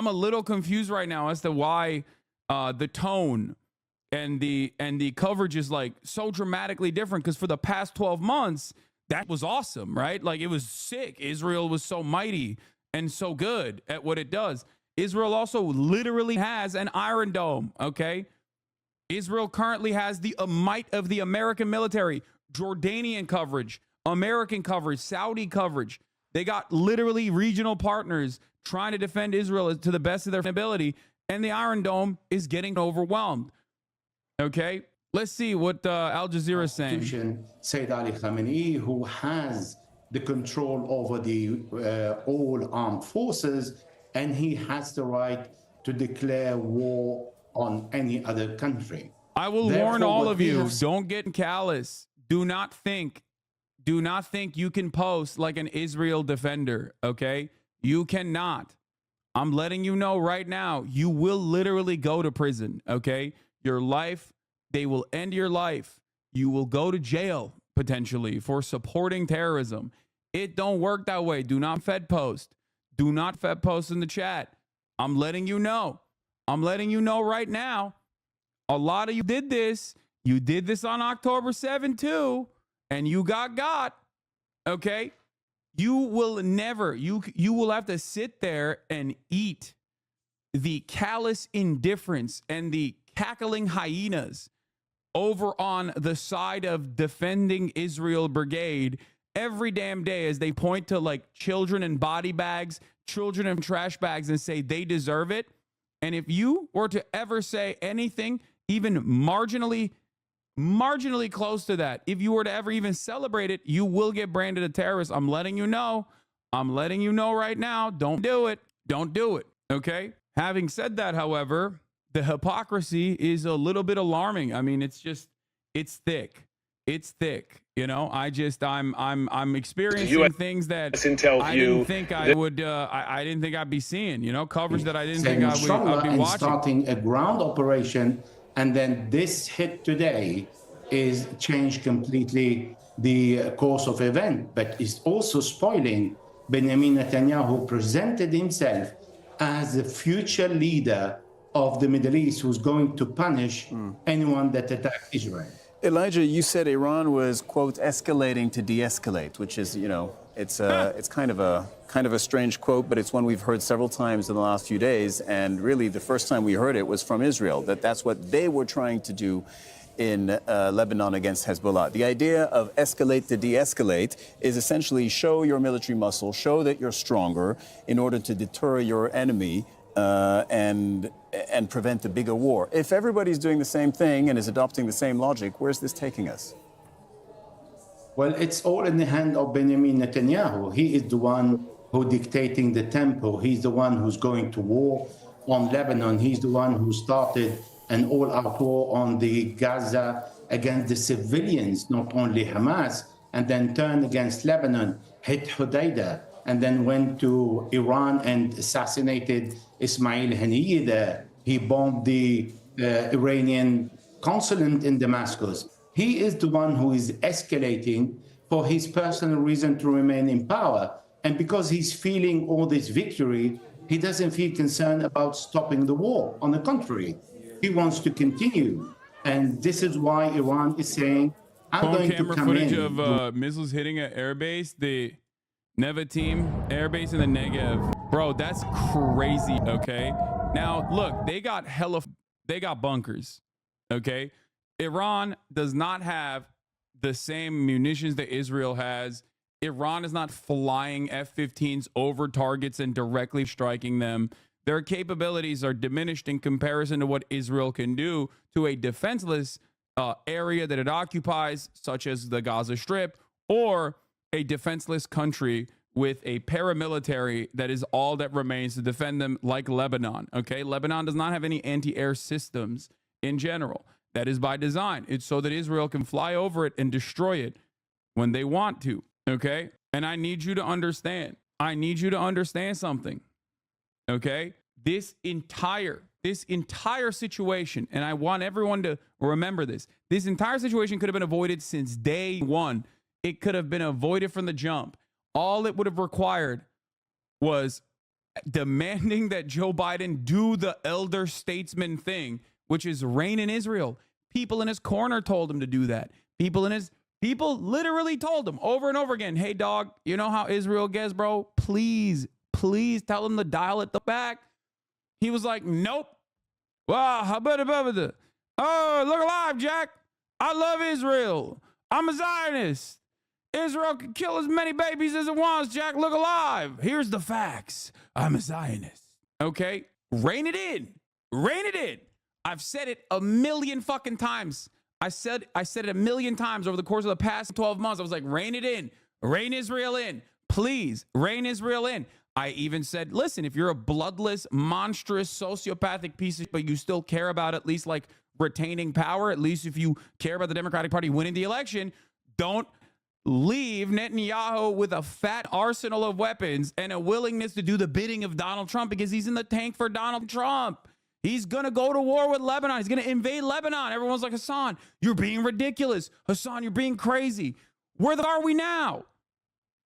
I'm a little confused right now as to why the tone and the coverage is like so dramatically different, because for the past 12 months, that was awesome, right? Like, it was sick. Israel was so mighty and so good at what it does. Israel also literally has an Iron Dome, okay? Israel currently has the might of the American military, Jordanian coverage, American coverage, Saudi coverage. They got literally regional partners trying to defend Israel to the best of their ability, and the Iron Dome is getting overwhelmed. Okay, let's see what Al Jazeera is saying. Sayyid Ali Khamenei, who has the control over the all armed forces, and he has the right to declare war on any other country. I will warn all of you, don't get callous. Do not think you can post like an Israel defender, okay? You cannot. I'm letting you know right now, you will literally go to prison, okay? Your life, they will end your life. You will go to jail potentially for supporting terrorism. It don't work that way. Do not Fed post. Do not Fed post in the chat. I'm letting you know. I'm letting you know right now. A lot of you did this. You did this on October 7th too, and you got. Okay? You will never, you will have to sit there and eat the callous indifference and the cackling hyenas over on the side of defending Israel brigade every damn day as they point to like children in body bags, children in trash bags, and say they deserve it. And if you were to ever say anything even marginally close to that, if you were to ever even celebrate it, you will get branded a terrorist. I'm letting you know. I'm letting you know right now. Don't do it. Don't do it. Okay? Having said that, however, the hypocrisy is a little bit alarming. I mean, it's thick. It's thick. You know, I'm experiencing things that I didn't think I would. I didn't think I'd be seeing. You know, coverage that I didn't think I'd be watching. Starting a ground operation, and then this hit today is changed completely the course of event. But it's also spoiling Benjamin Netanyahu, who presented himself as the future leader of the Middle East, who's going to punish anyone that attacked Israel. Elijah, you said Iran was, quote, escalating to de-escalate, which is, you know, it's kind of a strange quote, but it's one we've heard several times in the last few days. And really, the first time we heard it was from Israel, that's what they were trying to do in Lebanon against Hezbollah. The idea of escalate to de-escalate is essentially show your military muscle, show that you're stronger in order to deter your enemy and prevent a bigger war. If everybody's doing the same thing and is adopting the same logic, where's this taking us? Well, it's all in the hand of Benjamin Netanyahu. He is the one who dictating the tempo. He's the one who's going to war on Lebanon. He's the one who started an all-out war on the Gaza against the civilians, not only Hamas, and then turned against Lebanon, hit Hodeidah, and then went to Iran and assassinated Ismail Haniyeh there. He bombed the Iranian consulate in Damascus. He is the one who is escalating for his personal reason to remain in power. And because he's feeling all this victory, he doesn't feel concerned about stopping the war. On the contrary, he wants to continue. And this is why Iran is saying, I'm going to come in. Camera footage of missiles hitting an airbase, the Nevatim airbase in the Negev. Bro, that's crazy, okay? Now, look, they got bunkers, okay? Iran does not have the same munitions that Israel has. Iran is not flying F-15s over targets and directly striking them. Their capabilities are diminished in comparison to what Israel can do to a defenseless area that it occupies, such as the Gaza Strip, or a defenseless country with a paramilitary that is all that remains to defend them, like Lebanon. Okay, Lebanon does not have any anti-air systems in general. That is by design. It's so that Israel can fly over it and destroy it when they want to. Okay, and I need you to understand. I need you to understand something. Okay, this entire situation, and I want everyone to remember this. This entire situation could have been avoided since day one. It could have been avoided from the jump. All it would have required was demanding that Joe Biden do the elder statesman thing, which is reign in Israel. People in his corner told him to do that. People literally told him over and over again, hey, dog, you know how Israel gets, bro? Please tell him to dial it back. He was like, nope. Wow, how about it? Oh, look alive, Jack. I love Israel. I'm a Zionist. Israel can kill as many babies as it wants, Jack. Look alive. Here's the facts. I'm a Zionist. Okay? Rein it in. Rein it in. I've said it a million fucking times. I said it a million times over the course of the past 12 months. I was like, rein it in. Rein Israel in. Please, rein Israel in. I even said, listen, if you're a bloodless, monstrous, sociopathic piece of, but you still care about at least like retaining power, at least if you care about the Democratic Party winning the election, don't leave Netanyahu with a fat arsenal of weapons and a willingness to do the bidding of Donald Trump, because he's in the tank for Donald Trump. He's going to go to war with Lebanon. He's going to invade Lebanon. Everyone's like, Hasan, you're being ridiculous. Hasan, you're being crazy. Where are we now?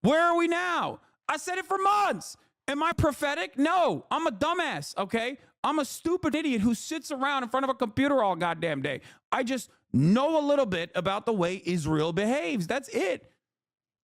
Where are we now? I said it for months. Am I prophetic? No, I'm a dumbass, okay? I'm a stupid idiot who sits around in front of a computer all goddamn day. I just know a little bit about the way Israel behaves. That's it.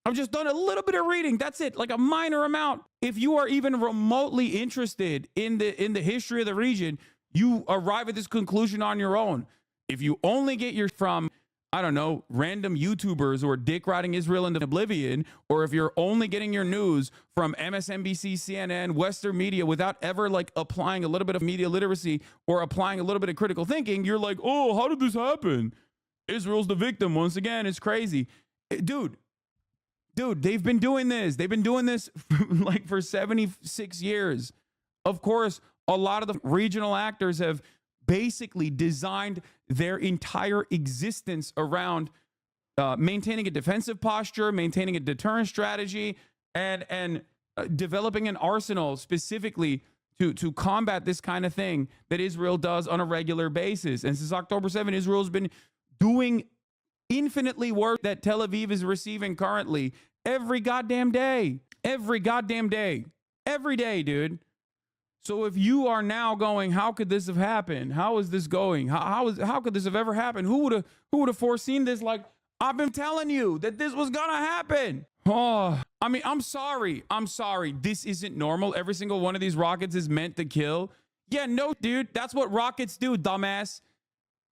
I've just done a little bit of reading. That's it, like a minor amount. If you are even remotely interested in the history of the region, you arrive at this conclusion on your own. If you only get your from, I don't know, random YouTubers who are dick riding Israel into oblivion, or if you're only getting your news from MSNBC, CNN, Western media without ever like applying a little bit of media literacy or applying a little bit of critical thinking, you're like, oh, how did this happen? Israel's the victim once again. It's crazy. Dude, they've been doing this. They've been doing this like for 76 years. Of course, a lot of the regional actors have basically designed their entire existence around maintaining a defensive posture, maintaining a deterrent strategy, and developing an arsenal specifically to combat this kind of thing that Israel does on a regular basis. And since October 7, Israel's been doing infinitely worse that Tel Aviv is receiving currently every goddamn day. Every goddamn day. Every day, dude. So if you are now going, how could this have happened? How is this going? How could this have ever happened? Who would have foreseen this? Like, I've been telling you that this was gonna happen. Oh, I mean, I'm sorry. This isn't normal. Every single one of these rockets is meant to kill. Yeah, no, dude. That's what rockets do, dumbass.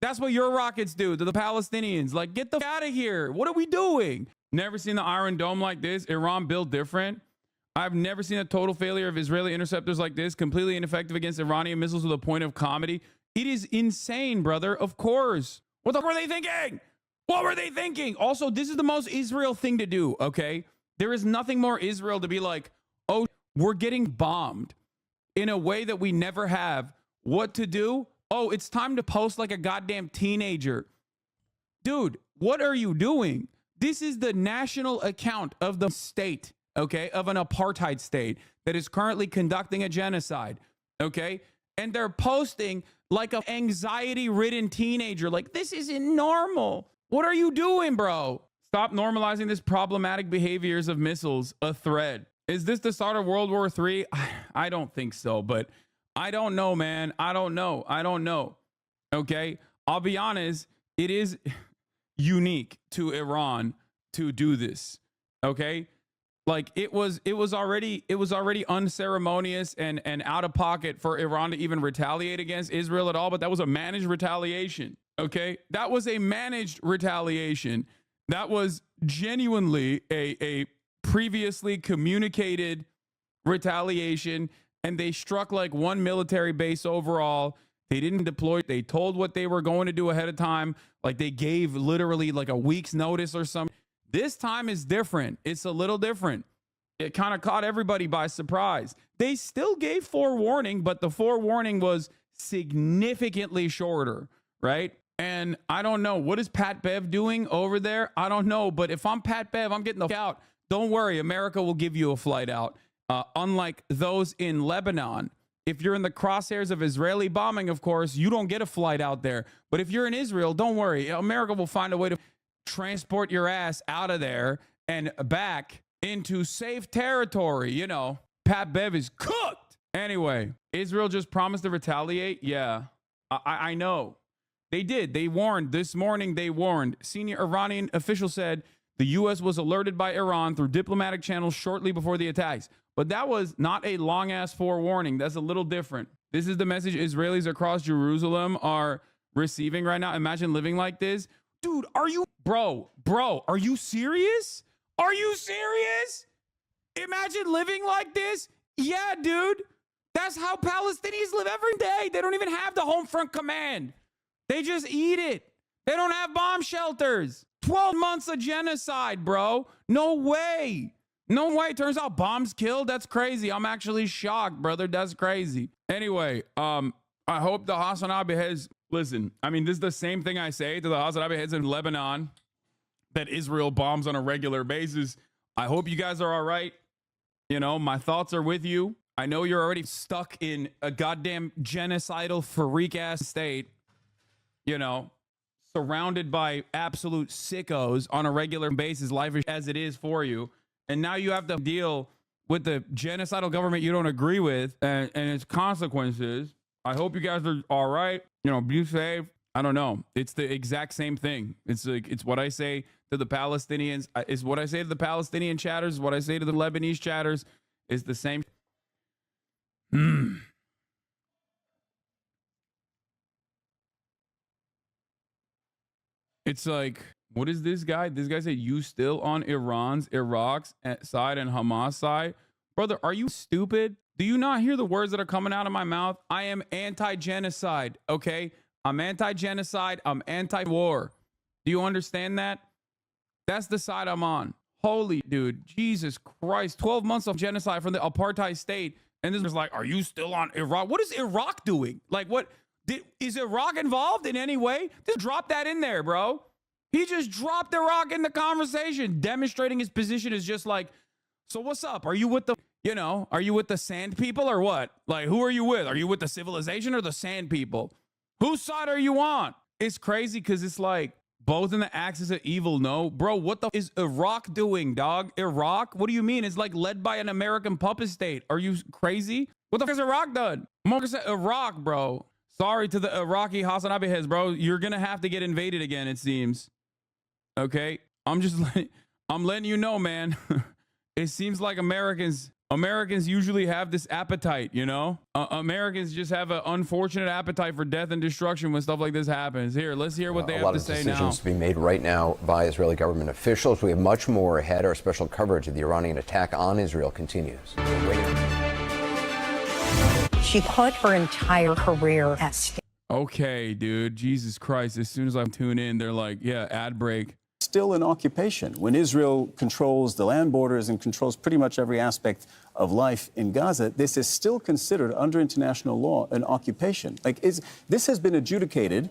That's what your rockets do to the Palestinians. Like, get the f out of here. What are we doing? Never seen the Iron Dome like this. Iran built different. I've never seen a total failure of Israeli interceptors like this, completely ineffective against Iranian missiles with a point of comedy. It is insane, brother. Of course. What the fuck were they thinking? What were they thinking? Also, this is the most Israel thing to do, okay? There is nothing more Israel to be like, oh, we're getting bombed in a way that we never have. What to do? Oh, it's time to post like a goddamn teenager. Dude, what are you doing? This is the national account of the state. Okay, of an apartheid state that is currently conducting a genocide, okay? And they're posting like an anxiety-ridden teenager, like, this isn't normal. What are you doing, bro? Stop normalizing this problematic behaviors of missiles, a threat. Is this the start of World War III? I don't think so, but I don't know, man. I don't know, okay? I'll be honest, it is unique to Iran to do this, okay? Like it was already unceremonious and out of pocket for Iran to even retaliate against Israel at all, but that was a managed retaliation. Okay, that was a managed retaliation. That was genuinely a previously communicated retaliation, and they struck like one military base overall. They didn't deploy. They told what they were going to do ahead of time. Like they gave literally like a week's notice or something. This time is different. It's a little different. It kind of caught everybody by surprise. They still gave forewarning, but the forewarning was significantly shorter, right? And I don't know. What is Pat Bev doing over there? I don't know. But if I'm Pat Bev, I'm getting the f out. Don't worry. America will give you a flight out. Unlike those in Lebanon. If you're in the crosshairs of Israeli bombing, of course, you don't get a flight out there. But if you're in Israel, don't worry. America will find a way to transport your ass out of there and back into safe territory. You know, Pat Bev is cooked. Anyway, Israel just promised to retaliate. Yeah, I know. They did. They warned. This morning, they warned. Senior Iranian official said the U.S. was alerted by Iran through diplomatic channels shortly before the attacks. But that was not a long-ass forewarning. That's a little different. This is the message Israelis across Jerusalem are receiving right now. Imagine living like this. Dude, are you... Bro, are you serious? Are you serious? Imagine living like this? Yeah, dude. That's how Palestinians live every day. They don't even have the home front command. They just eat it. They don't have bomb shelters. 12 months of genocide, bro. No way. No way. Turns out bombs killed. That's crazy. I'm actually shocked, brother. That's crazy. Anyway, I hope the HasanAbi heads... Listen, I mean, this is the same thing I say to the HasanAbi heads in Lebanon that Israel bombs on a regular basis. I hope you guys are all right. You know, my thoughts are with you. I know you're already stuck in a goddamn genocidal freak-ass state. You know, surrounded by absolute sickos on a regular basis, life is as it is for you. And now you have to deal with the genocidal government you don't agree with and its consequences. I hope you guys are all right. You know, be safe. I don't know. It's the exact same thing. It's like, it's what I say to the Palestinians. It's what I say to the Palestinian chatters. What I say to the Lebanese chatters is the same. It's like, what is this guy? This guy said, you still on Iraq's side and Hamas side? Brother, are you stupid? Do you not hear the words that are coming out of my mouth? I am anti-genocide, okay? I'm anti-genocide. I'm anti-war. Do you understand that? That's the side I'm on. Holy dude, Jesus Christ. 12 months of genocide from the apartheid state. And this was like, are you still on Iraq? What is Iraq doing? Like, what? Is Iraq involved in any way? Just drop that in there, bro. He just dropped Iraq in the conversation, demonstrating his position is just like, so what's up? Are you with the, you know, are you with the sand people or what? Like, who are you with? Are you with the civilization or the sand people? Whose side are you on? It's crazy because it's like both in the axis of evil. No, bro, what the is Iraq doing, dog? Iraq? What do you mean? It's like led by an American puppet state. Are you crazy? What the fuck has Iraq done? I'm gonna say Iraq, bro. Sorry to the Iraqi HasanAbi heads, bro. You're gonna have to get invaded again, it seems. Okay, I'm letting you know, man. It seems like Americans usually have this appetite, you know? Americans just have an unfortunate appetite for death and destruction when stuff like this happens. Here, let's hear what they have to say now. A lot of decisions to be made right now by Israeli government officials. We have much more ahead. Our special coverage of the Iranian attack on Israel continues. She put her entire career at stake. Okay, dude. Jesus Christ. As soon as I tune in, they're like, yeah, ad break. Still an occupation. When Israel controls the land borders and controls pretty much every aspect of life in Gaza, this is still considered under international law an occupation. Like, this has been adjudicated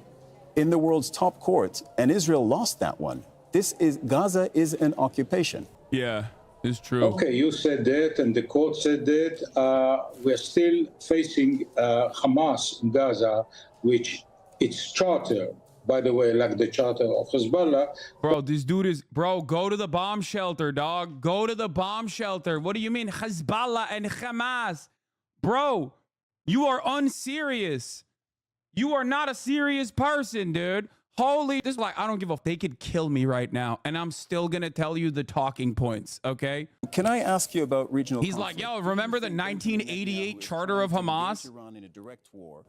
in the world's top court, and Israel lost that one. Gaza is an occupation. Yeah, it's true. Okay, you said that, and the court said that. We're still facing Hamas in Gaza, which its charter, by the way, like the charter of Hezbollah. Bro, this dude is, bro, go to the bomb shelter, dog. Go to the bomb shelter. What do you mean Hezbollah and Hamas? Bro, you are unserious. You are not a serious person, dude. Holy, this is like, I don't give a, they could kill me right now, and I'm still going to tell you the talking points, okay? Can I ask you about regional He's conflict? Like, yo, remember the 1988 charter of Hamas? Iran in a direct war.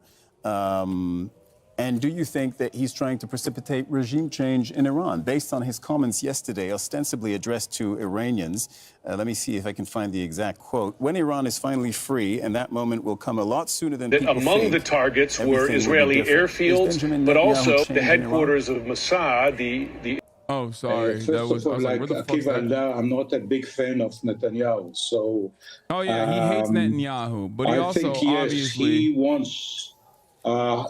And do you think that he's trying to precipitate regime change in Iran based on his comments yesterday, ostensibly addressed to Iranians? Let me see if I can find the exact quote. When Iran is finally free, and that moment will come a lot sooner than people think. Among the targets were Israeli airfields, but also the headquarters of Mossad, the Oh, sorry. That was like Akiva, I'm not a big fan of Netanyahu, so. Oh yeah, he hates Netanyahu, but he also think, yes, obviously he wants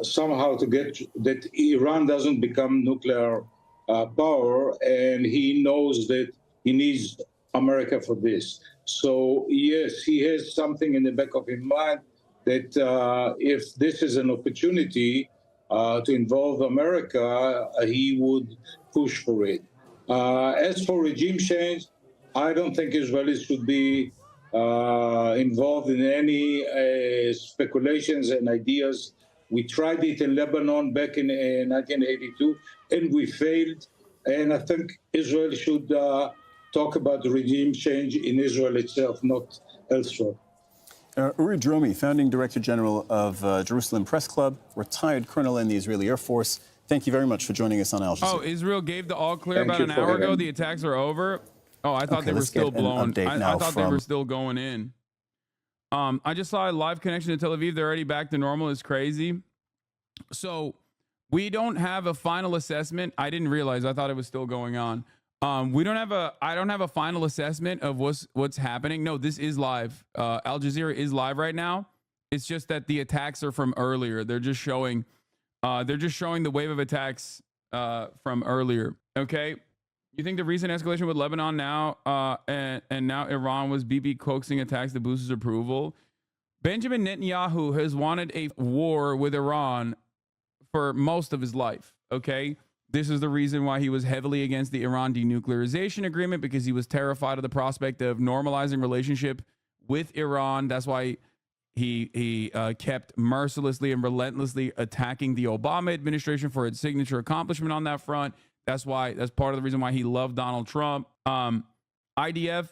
somehow to get that Iran doesn't become nuclear power, and he knows that he needs America for this. So yes, he has something in the back of his mind that if this is an opportunity to involve America, he would push for it. As for regime change, I don't think Israelis should be involved in any speculations and ideas. We tried it in Lebanon back in 1982, and we failed. And I think Israel should talk about the regime change in Israel itself, not elsewhere. Uri Dromi, founding Director General of Jerusalem Press Club, retired colonel in the Israeli Air Force. Thank you very much for joining us on Al Jazeera. Oh, Israel gave the all clear about an hour ago. The attacks are over. Oh, I thought they were still blowing. I thought they were still going in. I just saw a live connection to Tel Aviv. They're already back to normal. It's crazy. So we don't have a final assessment. I didn't realize. I thought it was still going on. We don't have a. I don't have a final assessment of what's happening. No, this is live. Al Jazeera is live right now. It's just that the attacks are from earlier. They're just showing. They're just showing the wave of attacks from earlier. Okay. You think the recent escalation with Lebanon now and now Iran was Bibi coaxing attacks to boost his approval? Benjamin Netanyahu has wanted a war with Iran for most of his life. Okay. This is the reason why he was heavily against the Iran denuclearization agreement, because he was terrified of the prospect of normalizing relationship with Iran. That's why he kept mercilessly and relentlessly attacking the Obama administration for its signature accomplishment on that front. That's part of the reason why he loved Donald Trump. IDF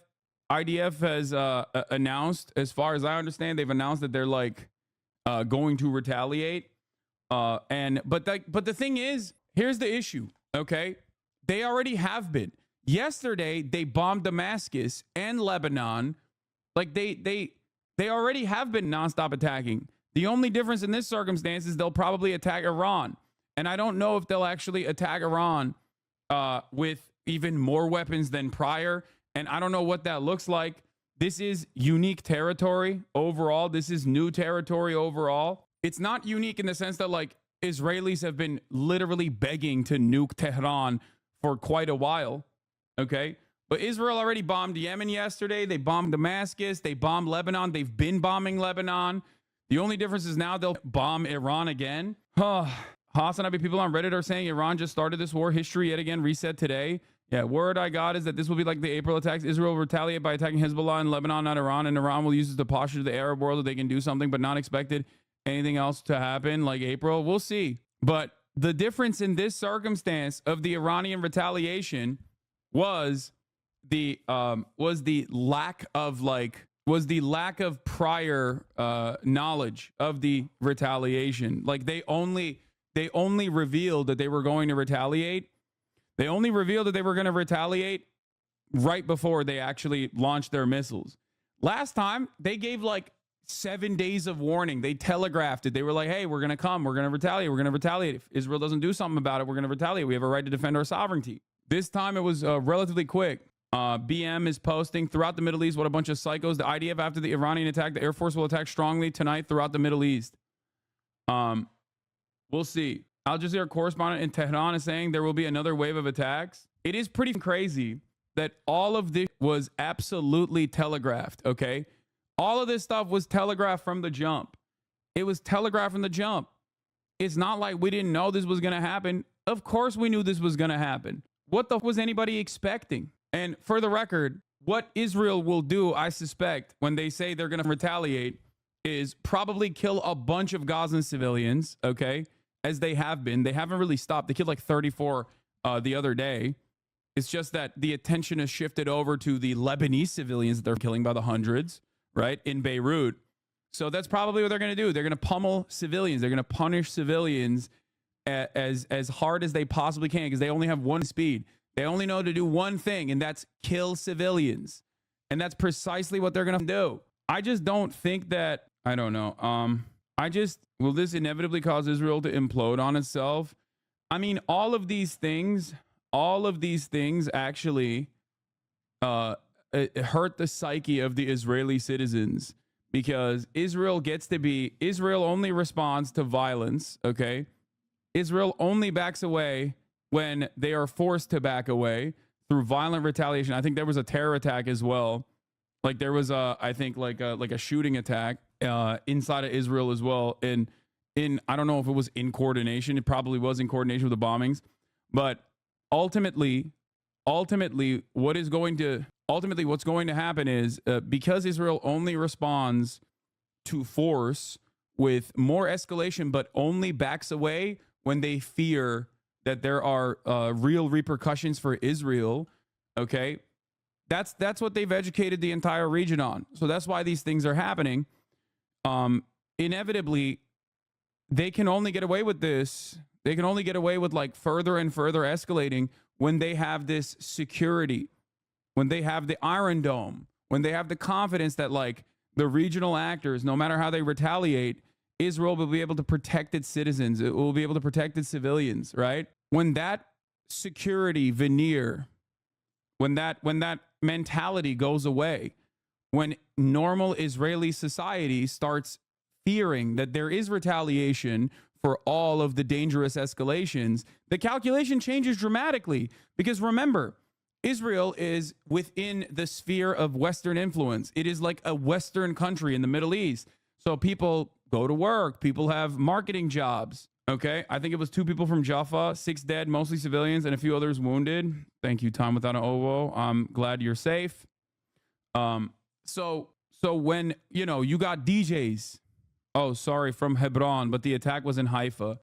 has announced, as far as I understand, they've announced that they're going to retaliate. But the thing is, here's the issue. Okay, they already have been. Yesterday they bombed Damascus and Lebanon. They already have been nonstop attacking. The only difference in this circumstance is they'll probably attack Iran. And I don't know if they'll actually attack Iran with even more weapons than prior. And I don't know what that looks like. This is unique territory overall. This is new territory overall. It's not unique in the sense that Israelis have been literally begging to nuke Tehran for quite a while. Okay. But Israel already bombed Yemen yesterday. They bombed Damascus. They bombed Lebanon. They've been bombing Lebanon. The only difference is now they'll bomb Iran again. HasanAbi people on Reddit are saying Iran just started this war. History yet again reset today. Yeah, word I got is that this will be like the April attacks. Israel will retaliate by attacking Hezbollah in Lebanon, not Iran. And Iran will use it to posture to the Arab world that they can do something, but not expected anything else to happen like April. We'll see. But the difference in this circumstance of the Iranian retaliation was the lack of prior knowledge of the retaliation. They only revealed that they were going to retaliate. They only revealed that they were going to retaliate right before they actually launched their missiles. Last time, they gave 7 days of warning. They telegraphed it. They were like, hey, we're going to come. We're going to retaliate. We're going to retaliate. If Israel doesn't do something about it, we're going to retaliate. We have a right to defend our sovereignty. This time, it was relatively quick. BM is posting throughout the Middle East. What a bunch of psychos. The IDF after the Iranian attack. The Air Force will attack strongly tonight throughout the Middle East. We'll see. Al Jazeera correspondent in Tehran is saying there will be another wave of attacks. It is pretty crazy that all of this was absolutely telegraphed, okay? All of this stuff was telegraphed from the jump. It was telegraphed from the jump. It's not like we didn't know this was going to happen. Of course we knew this was going to happen. What the f was anybody expecting? And for the record, what Israel will do, I suspect, when they say they're going to retaliate, is probably kill a bunch of Gazan civilians, okay? As they have been. They haven't really stopped. They killed 34 the other day. It's just that the attention has shifted over to the Lebanese civilians that they're killing by the hundreds, right, in Beirut. So that's probably what they're going to do. They're going to pummel civilians. They're going to punish civilians as hard as they possibly can, because they only have one speed. They only know to do one thing, and that's kill civilians. And that's precisely what they're going to do. I just don't think that, I don't know. Will this inevitably cause Israel to implode on itself? I mean, all of these things actually hurt the psyche of the Israeli citizens, because Israel only responds to violence, okay? Israel only backs away when they are forced to back away through violent retaliation. I think there was a terror attack as well. There was a shooting attack inside of Israel as well. And I don't know if it was in coordination. It probably was in coordination with the bombings. But ultimately, what is going to ultimately what's going to happen is because Israel only responds to force with more escalation, but only backs away when they fear that there are real repercussions for Israel. Okay, that's what they've educated the entire region on. So that's why these things are happening. Inevitably, they can only get away with this. They can only get away with like further and further escalating when they have this security, when they have the Iron Dome, when they have the confidence that like the regional actors, no matter how they retaliate, Israel will be able to protect its citizens. It will be able to protect its civilians, right? When that security veneer, when that mentality goes away, when normal Israeli society starts fearing that there is retaliation for all of the dangerous escalations, the calculation changes dramatically. Because remember, Israel is within the sphere of Western influence. It is like a Western country in the Middle East. So people go to work, people have marketing jobs. Okay, I think it was 2 people from Jaffa, 6 dead, mostly civilians, and a few others wounded. Thank you, Time Without an Ovo. I'm glad you're safe. So when, you know, you got DJs, oh, sorry, from Hebron, but the attack was in Haifa.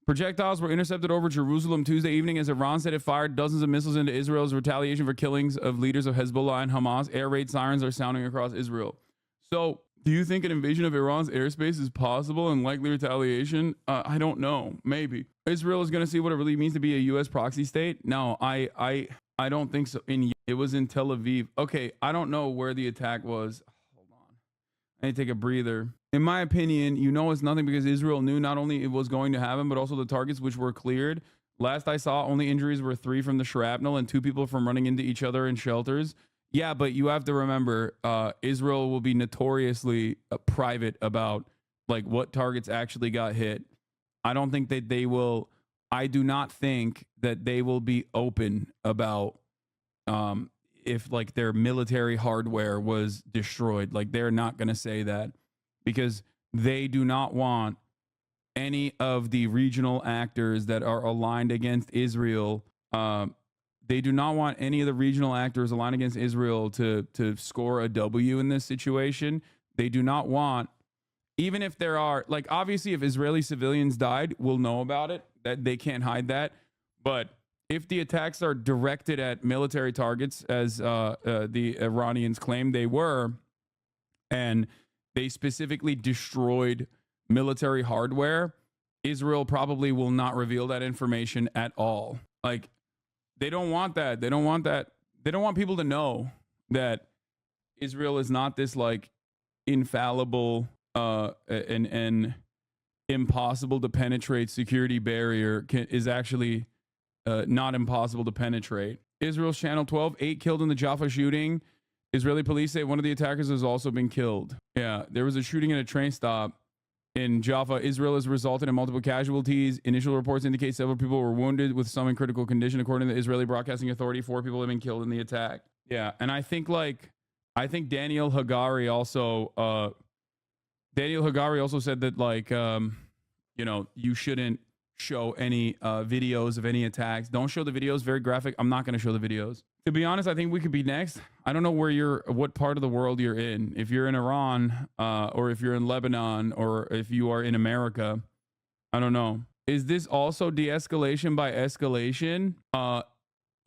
Projectiles were intercepted over Jerusalem Tuesday evening as Iran said it fired dozens of missiles into Israel's retaliation for killings of leaders of Hezbollah and Hamas. Air raid sirens are sounding across Israel. So do you think an invasion of Iran's airspace is possible and likely retaliation? I don't know. Maybe. Israel is going to see what it really means to be a U.S. proxy state? No, I don't think so. It was in Tel Aviv. Okay, I don't know where the attack was. Hold on. I need to take a breather. In my opinion, you know it's nothing because Israel knew not only it was going to happen, but also the targets which were cleared. Last I saw, only injuries were 3 from the shrapnel and 2 people from running into each other in shelters. Yeah, but you have to remember, Israel will be notoriously private about like what targets actually got hit. I don't think that they will. I do not think that they will be open about if like their military hardware was destroyed. Like they're not going to say that because they do not want any of the regional actors that are aligned against Israel. They do not want any of the regional actors aligned against Israel to score a W in this situation. They do not want, even if there are, like, obviously, if Israeli civilians died, we'll know about it. That they can't hide that. But if the attacks are directed at military targets, as the Iranians claim they were, and they specifically destroyed military hardware, Israel probably will not reveal that information at all. Like, they don't want that. They don't want that. They don't want people to know that Israel is not this like infallible and impossible to penetrate security barrier is actually not impossible to penetrate. Israel's Channel 12, 8 killed in the Jaffa shooting. Israeli police say one of the attackers has also been killed. Yeah, there was a shooting at a train stop in Jaffa. Israel has resulted in multiple casualties. Initial reports indicate several people were wounded, with some in critical condition. According to the Israeli Broadcasting Authority, 4 people have been killed in the attack. Yeah, and I think Daniel Hagari also said that like you know, you shouldn't show any videos of any attacks. Don't show the videos. Very graphic. I'm not going to show the videos. To be honest, I think we could be next. I don't know what part of the world you're in. If you're in Iran, or if you're in Lebanon, or if you are in America, I don't know. Is this also de-escalation by escalation?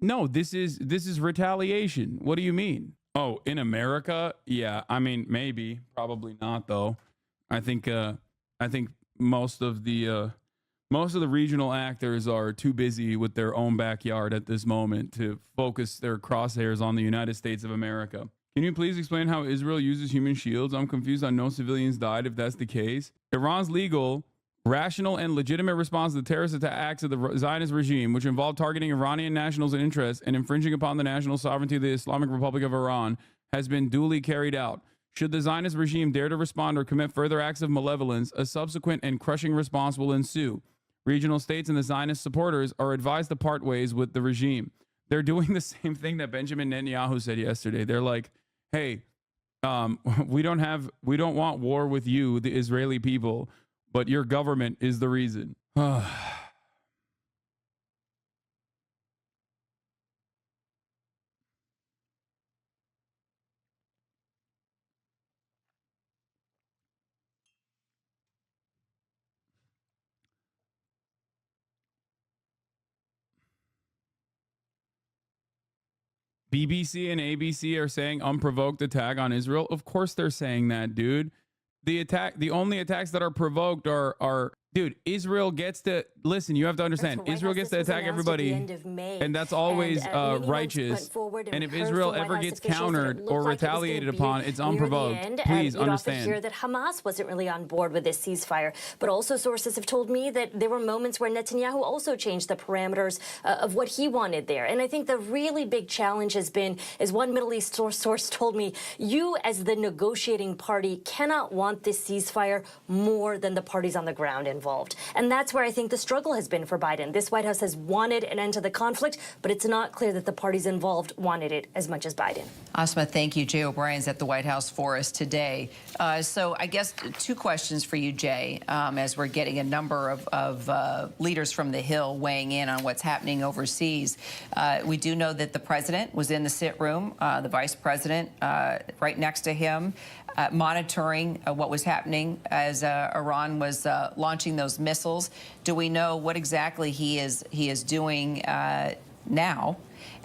No, this is retaliation. What do you mean? Oh, in America? Yeah, I mean, maybe, probably not though. I think most of the regional actors are too busy with their own backyard at this moment to focus their crosshairs on the United States of America. Can you please explain how Israel uses human shields? I'm confused on no civilians died if that's the case. Iran's legal, rational, and legitimate response to the terrorist attacks of the Zionist regime, which involved targeting Iranian nationals and interests and infringing upon the national sovereignty of the Islamic Republic of Iran, has been duly carried out. Should the Zionist regime dare to respond or commit further acts of malevolence, a subsequent and crushing response will ensue. Regional states and the Zionist supporters are advised to part ways with the regime. They're doing the same thing that Benjamin Netanyahu said yesterday. They're like, hey, we don't want war with you, the Israeli people, but your government is the reason. BBC and ABC are saying unprovoked attack on Israel. Of course they're saying that, dude. The only attacks that are provoked are dude, Israel gets to listen, you have to understand. Israel gets to attack everybody, and that's always righteous. And if Israel ever gets countered or retaliated upon, it's unprovoked. Please understand. Hear that Hamas wasn't really on board with this ceasefire, but also sources have told me that there were moments where Netanyahu also changed the parameters of what he wanted there. And I think the really big challenge has been, as one Middle East source told me, you as the negotiating party cannot want this ceasefire more than the parties on the ground involved. And that's where I think the struggle has been for Biden. This White House has wanted an end to the conflict, but it's not clear that the parties involved wanted it as much as Biden. Asma, thank you. Jay O'Brien's at the White House for us today. So I guess two questions for you, Jay, as we're getting a number of leaders from the Hill weighing in on what's happening overseas. We do know that the president was in the sit room, the vice president right next to him, monitoring what was happening as Iran was launching those missiles. Do we know what exactly he is doing now?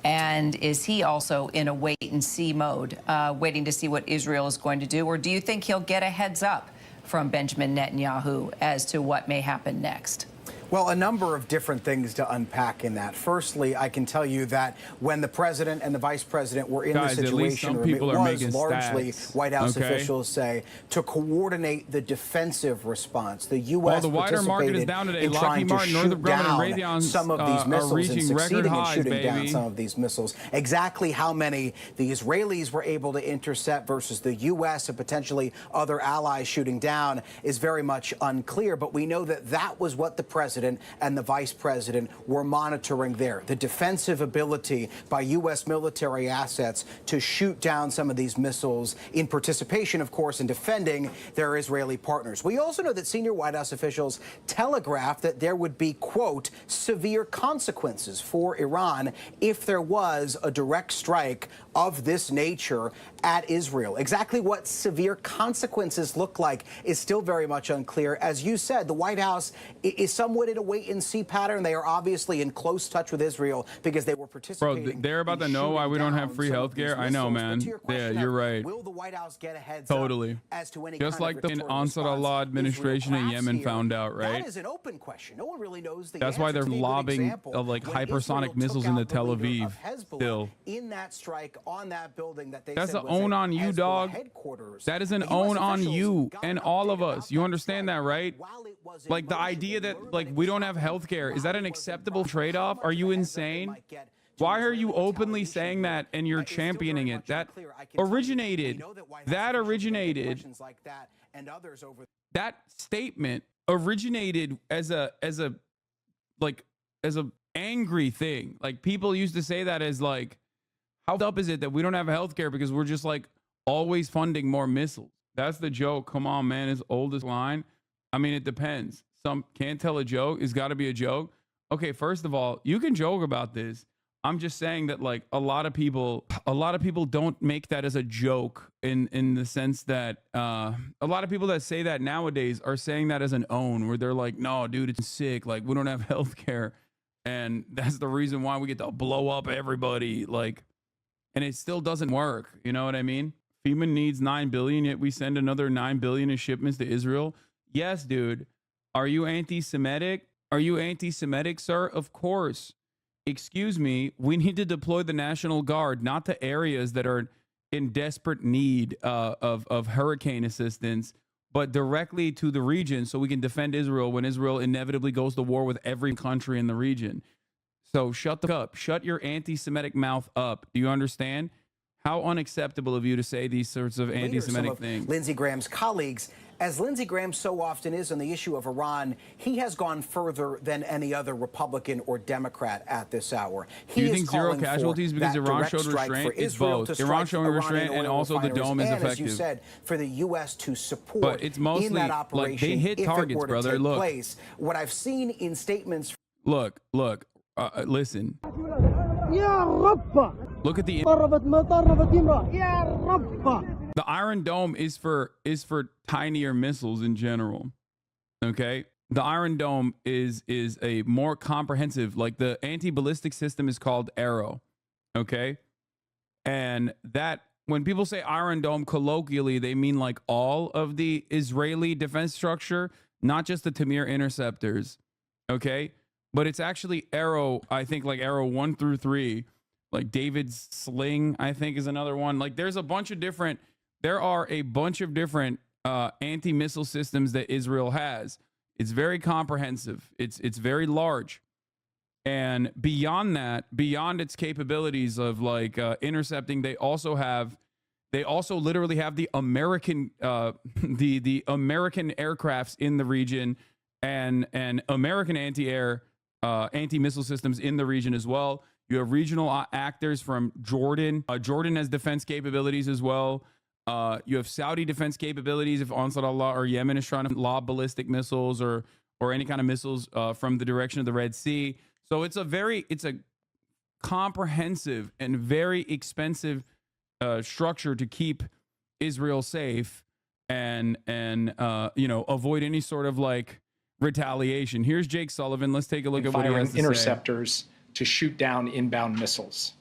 And is he also in a wait-and-see mode, waiting to see what Israel is going to do? Or do you think he'll get a heads up from Benjamin Netanyahu as to what may happen next? Well, a number of different things to unpack in that. Firstly, I can tell you that when the president and the vice president were in the situation room, it was largely White House officials say to coordinate the defensive response. The U.S. the wider market is down today. In trying to shoot down some of these missiles and succeeding in shooting down some of these missiles. Exactly how many the Israelis were able to intercept versus the U.S. and potentially other allies shooting down is very much unclear. But we know that that was what the president and the vice president were monitoring there. The defensive ability by U.S. military assets to shoot down some of these missiles in participation, of course, in defending their Israeli partners. We also know that senior White House officials telegraphed that there would be, quote, severe consequences for Iran if there was a direct strike of this nature at Israel. Exactly what severe consequences look like is still very much unclear. As you said, the White House is somewhat in a wait-and-see pattern. They are obviously in close touch with Israel because they were participating. Bro, they're about to know why we don't have free healthcare. I know, man. Yeah, you're right. Will the White House get a heads totally. up as to any just kind like of the Ansar Allah administration in Yemen here? found out, right? That is an open question. No one really knows the That's answer. why they're To be lobbing like hypersonic missiles into Tel Aviv. Still, in that strike on that building that they that's said an was own on you, Hezbollah dog. headquarters. That is an own on you and all of us. You understand that, right? Like the idea that like we don't have healthcare, is that an acceptable trade-off? Are you insane? Why are you openly saying that and you're championing it? That originated that statement originated as a angry thing. Like people used to say that as like, how up is it that we don't have healthcare because we're just like always funding more missiles? That's the joke. Come on, man. It's oldest line. I mean, it depends. Some can't tell a joke. It's got to be a joke. Okay, first of all, you can joke about this. I'm just saying that like a lot of people don't make that as a joke in the sense that a lot of people that say that nowadays are saying that as an own, where they're like, no, dude, it's sick. Like we don't have healthcare, and that's the reason why we get to blow up everybody. Like, and it still doesn't work. You know what I mean? FEMA needs $9 billion, yet we send another $9 billion in shipments to Israel. Yes, dude. Are you anti-Semitic? Are you anti-Semitic, sir? Of course. Excuse me. We need to deploy the National Guard, not to areas that are in desperate need of hurricane assistance, but directly to the region so we can defend Israel when Israel inevitably goes to war with every country in the region. So shut the fuck up. Shut your anti-Semitic mouth up. Do you understand? How unacceptable of you to say these sorts of anti-Semitic things. Lindsey Graham's colleagues, as Lindsey Graham so often is on the issue of Iran, he has gone further than any other Republican or Democrat at this hour. Do you think zero casualties because Iran showed restraint? It's both. Iran showing restraint and also the dome is effective. As you said, for the U.S. to support but it's mostly, in that operation, like, they hit targets, brother. Look. Place, what I've seen in statements. Look. Listen. Look at the Iron Dome is for tinier missiles in general. Okay, the Iron Dome is a more comprehensive. Like the anti-ballistic system is called Arrow. Okay, And that, when people say Iron Dome colloquially, they mean like all of the Israeli defense structure, not just the Tamir interceptors. Okay. But it's actually Arrow, I think like Arrow 1 through 3, like David's Sling, I think is another one. Like there are a bunch of different anti-missile systems that Israel has. It's very comprehensive. It's very large. And beyond that, beyond its capabilities of like intercepting, they also literally have the American the American aircrafts in the region and American anti-missile systems in the region as well. You have regional actors from Jordan. Jordan has defense capabilities as well. You have Saudi defense capabilities if Ansar Allah or Yemen is trying to lob ballistic missiles or any kind of missiles from the direction of the Red Sea. So it's a comprehensive and very expensive structure to keep Israel safe and avoid any sort of like retaliation. Here's Jake Sullivan. Let's take a look at what he has to interceptors to shoot down inbound missiles.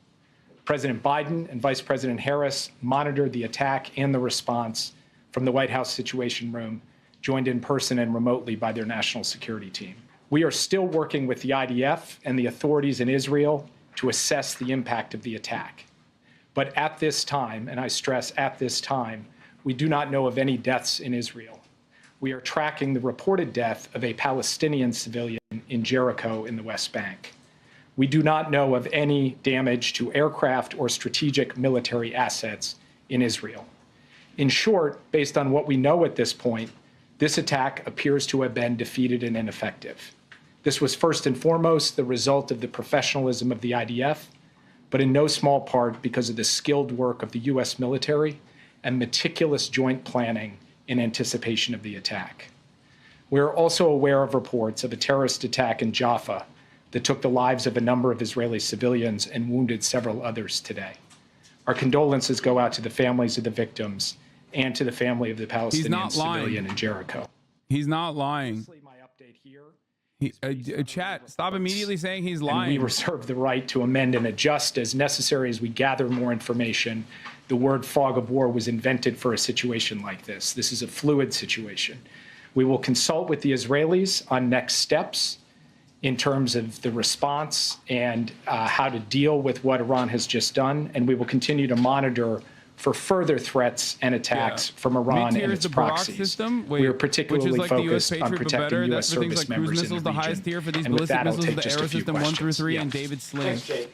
President Biden and Vice President Harris monitored the attack and the response from the White House Situation Room, joined in person and remotely by their national security team. We are still working with the IDF and the authorities in Israel to assess the impact of the attack. But at this time, and I stress at this time, we do not know of any deaths in Israel. We are tracking the reported death of a Palestinian civilian in Jericho in the West Bank. We do not know of any damage to aircraft or strategic military assets in Israel. In short, based on what we know at this point, this attack appears to have been defeated and ineffective. This was first and foremost the result of the professionalism of the IDF, but in no small part because of the skilled work of the U.S. military and meticulous joint planning in anticipation of the attack. We are also aware of reports of a terrorist attack in Jaffa that took the lives of a number of Israeli civilians and wounded several others today. Our condolences go out to the families of the victims and to the family of the Palestinian civilian in Jericho. He's not lying. Chat, stop immediately saying he's lying. And we reserve the right to amend and adjust as necessary as we gather more information. The word fog of war was invented for a situation like this. This is a fluid situation. We will consult with the Israelis on next steps in terms of the response and how to deal with what Iran has just done. And we will continue to monitor for further threats and attacks from Iran and its proxies. We are particularly focused on protecting U.S. service members in the region. And with that, I'll take just a few questions. 1 through 3 and David Sling. Thanks, Jake.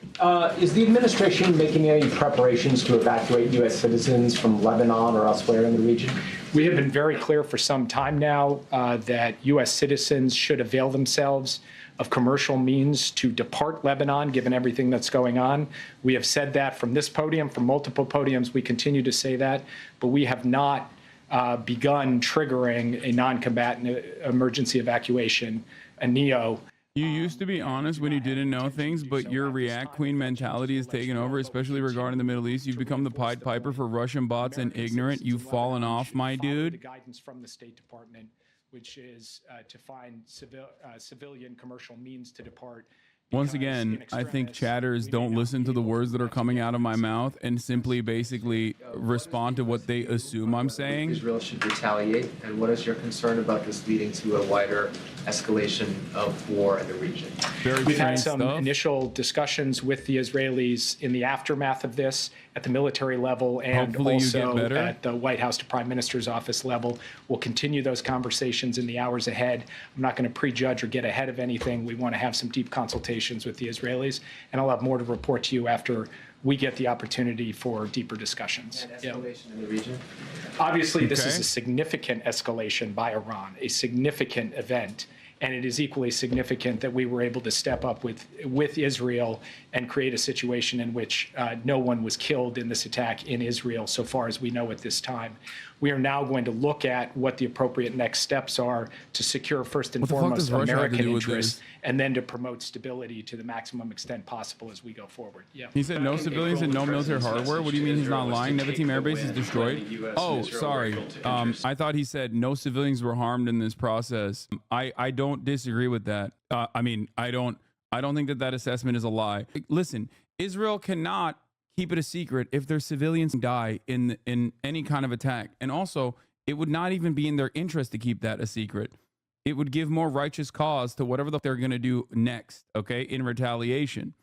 Is the administration making any preparations to evacuate U.S. citizens from Lebanon or elsewhere in the region? We have been very clear for some time now that U.S. citizens should avail themselves of commercial means to depart Lebanon, given everything that's going on. We have said that from this podium, from multiple podiums. We continue to say that, but we have not begun triggering a non-combatant emergency evacuation, a NEO. You used to be honest when you didn't know things, but your react queen mentality has taken over, especially regarding the Middle East. You've become the Pied Piper for Russian bots and ignorant. You've fallen off, my dude. The guidance from the State Department, which is to find civilian commercial means to depart. Once again, I think chatters don't listen to the words that are coming out of my mouth and simply basically respond to what they assume I'm saying. Israel should retaliate, and what is your concern about this leading to a wider escalation of war in the region? We've had some initial discussions with the Israelis in the aftermath of this at the military level and also at the White House to Prime Minister's office level. We'll continue those conversations in the hours ahead. I'm not going to prejudge or get ahead of anything. We want to have some deep consultations with the Israelis, and I'll have more to report to you after we get the opportunity for deeper discussions. And escalation in the region? Obviously, this is a significant escalation by Iran, a significant event. And it is equally significant that we were able to step up with Israel and create a situation in which no one was killed in this attack in Israel, so far as we know at this time. We are now going to look at what the appropriate next steps are to secure, first and foremost, American interests, and then to promote stability to the maximum extent possible as we go forward. Yeah. He said no civilians and no military hardware. What do you mean he's not lying? Nevatim Air Base is destroyed. Oh, sorry. I thought he said no civilians were harmed in this process. I don't disagree with that. I mean, I don't think that assessment is a lie. Listen, Israel cannot keep it a secret if their civilians die in any kind of attack. And also, it would not even be in their interest to keep that a secret. It would give more righteous cause to whatever they're going to do next, okay, in retaliation.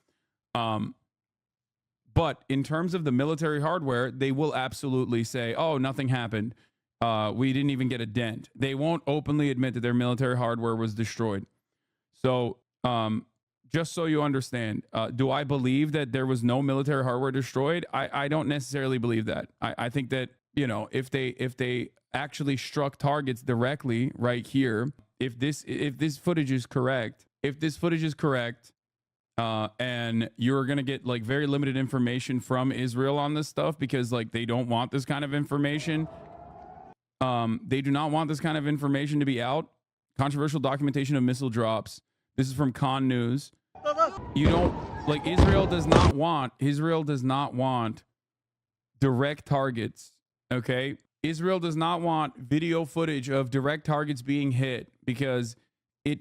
But in terms of the military hardware, they will absolutely say, oh, nothing happened. We didn't even get a dent. They won't openly admit that their military hardware was destroyed. So just so you understand, do I believe that there was no military hardware destroyed? I don't necessarily believe that. I think that, you know, if they actually struck targets directly right here, if this footage is correct, and you're going to get like very limited information from Israel on this stuff because like they don't want this kind of information. They do not want this kind of information to be out. Controversial documentation of missile drops. This is from Con News. You don't like Israel does not want direct targets. Okay. Israel does not want video footage of direct targets being hit because it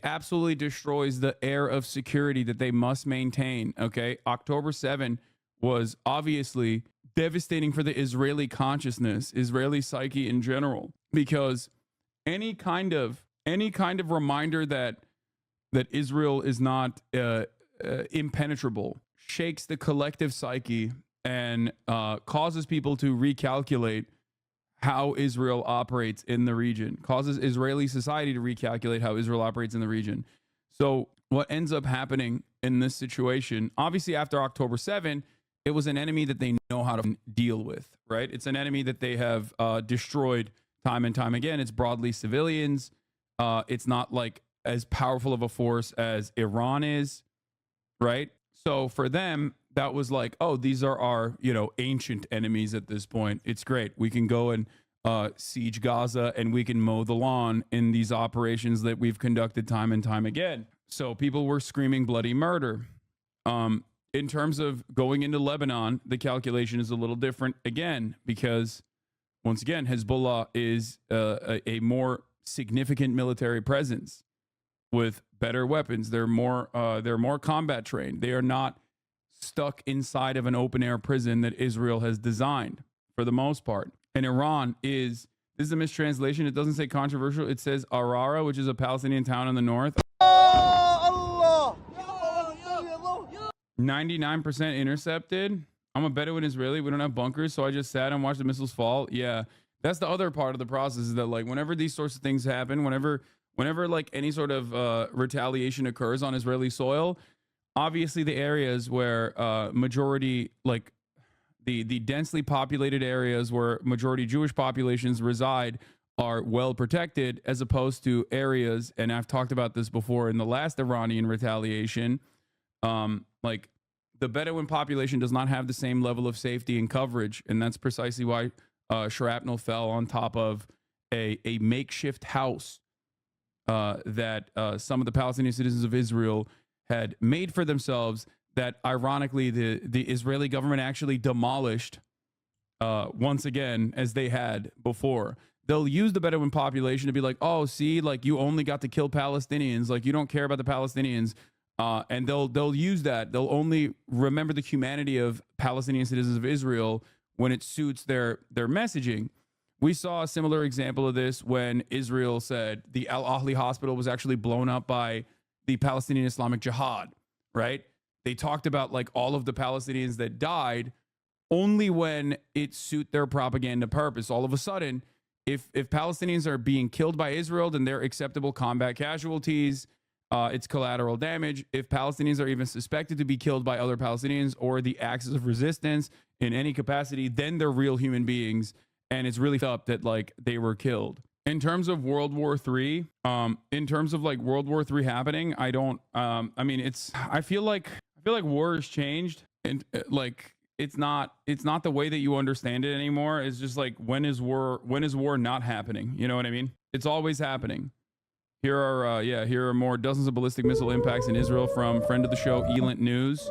absolutely destroys the air of security that they must maintain. Okay. October 7 was obviously devastating for the Israeli consciousness, Israeli psyche in general, because any kind of reminder that Israel is not impenetrable shakes the collective psyche and causes people to recalculate how Israel operates in the region, causes Israeli society to recalculate how Israel operates in the region. So what ends up happening in this situation, obviously after October 7, it was an enemy that they know how to deal with, right? It's an enemy that they have destroyed time and time again. It's broadly civilians. It's not like as powerful of a force as Iran is, right? So for them, that was like, oh, these are our, you know, ancient enemies at this point. It's great. We can go and siege Gaza and we can mow the lawn in these operations that we've conducted time and time again. So people were screaming bloody murder. In terms of going into Lebanon, the calculation is a little different again, because once again, Hezbollah is a more significant military presence with better weapons. They're more combat trained. They are not stuck inside of an open air prison that Israel has designed for the most part. And Iran this is a mistranslation. It doesn't say controversial. It says Arara, which is a Palestinian town in the north. 99% intercepted. I'm a Bedouin Israeli. We don't have bunkers, so I just sat and watched the missiles fall. Yeah, that's the other part of the process, is that like whenever these sorts of things happen, whenever like any sort of retaliation occurs on Israeli soil, obviously the areas where majority, like the densely populated areas where majority Jewish populations reside are well protected, as opposed to areas, and I've talked about this before in the last Iranian retaliation, like the Bedouin population does not have the same level of safety and coverage. And that's precisely why shrapnel fell on top of a makeshift house that some of the Palestinian citizens of Israel had made for themselves, that ironically the Israeli government actually demolished once again, as they had before. They'll use the Bedouin population to be like, oh, see, like you only got to kill Palestinians, like you don't care about the Palestinians. And they'll use that. They'll only remember the humanity of Palestinian citizens of Israel when it suits their messaging. We saw a similar example of this when Israel said the Al Ahli hospital was actually blown up by the Palestinian Islamic Jihad, right? They talked about like all of the Palestinians that died only when it suit their propaganda purpose. All of a sudden, if Palestinians are being killed by Israel, then they're acceptable combat casualties. It's collateral damage. If Palestinians are even suspected to be killed by other Palestinians or the axis of resistance in any capacity, then they're real human beings. And it's really up that like they were killed. In terms of World War III, in terms of like World War III happening, I feel like war has changed, and like it's not the way that you understand it anymore. It's just like, when is war not happening? You know what I mean? It's always happening. Here are more dozens of ballistic missile impacts in Israel from friend of the show, Elent News.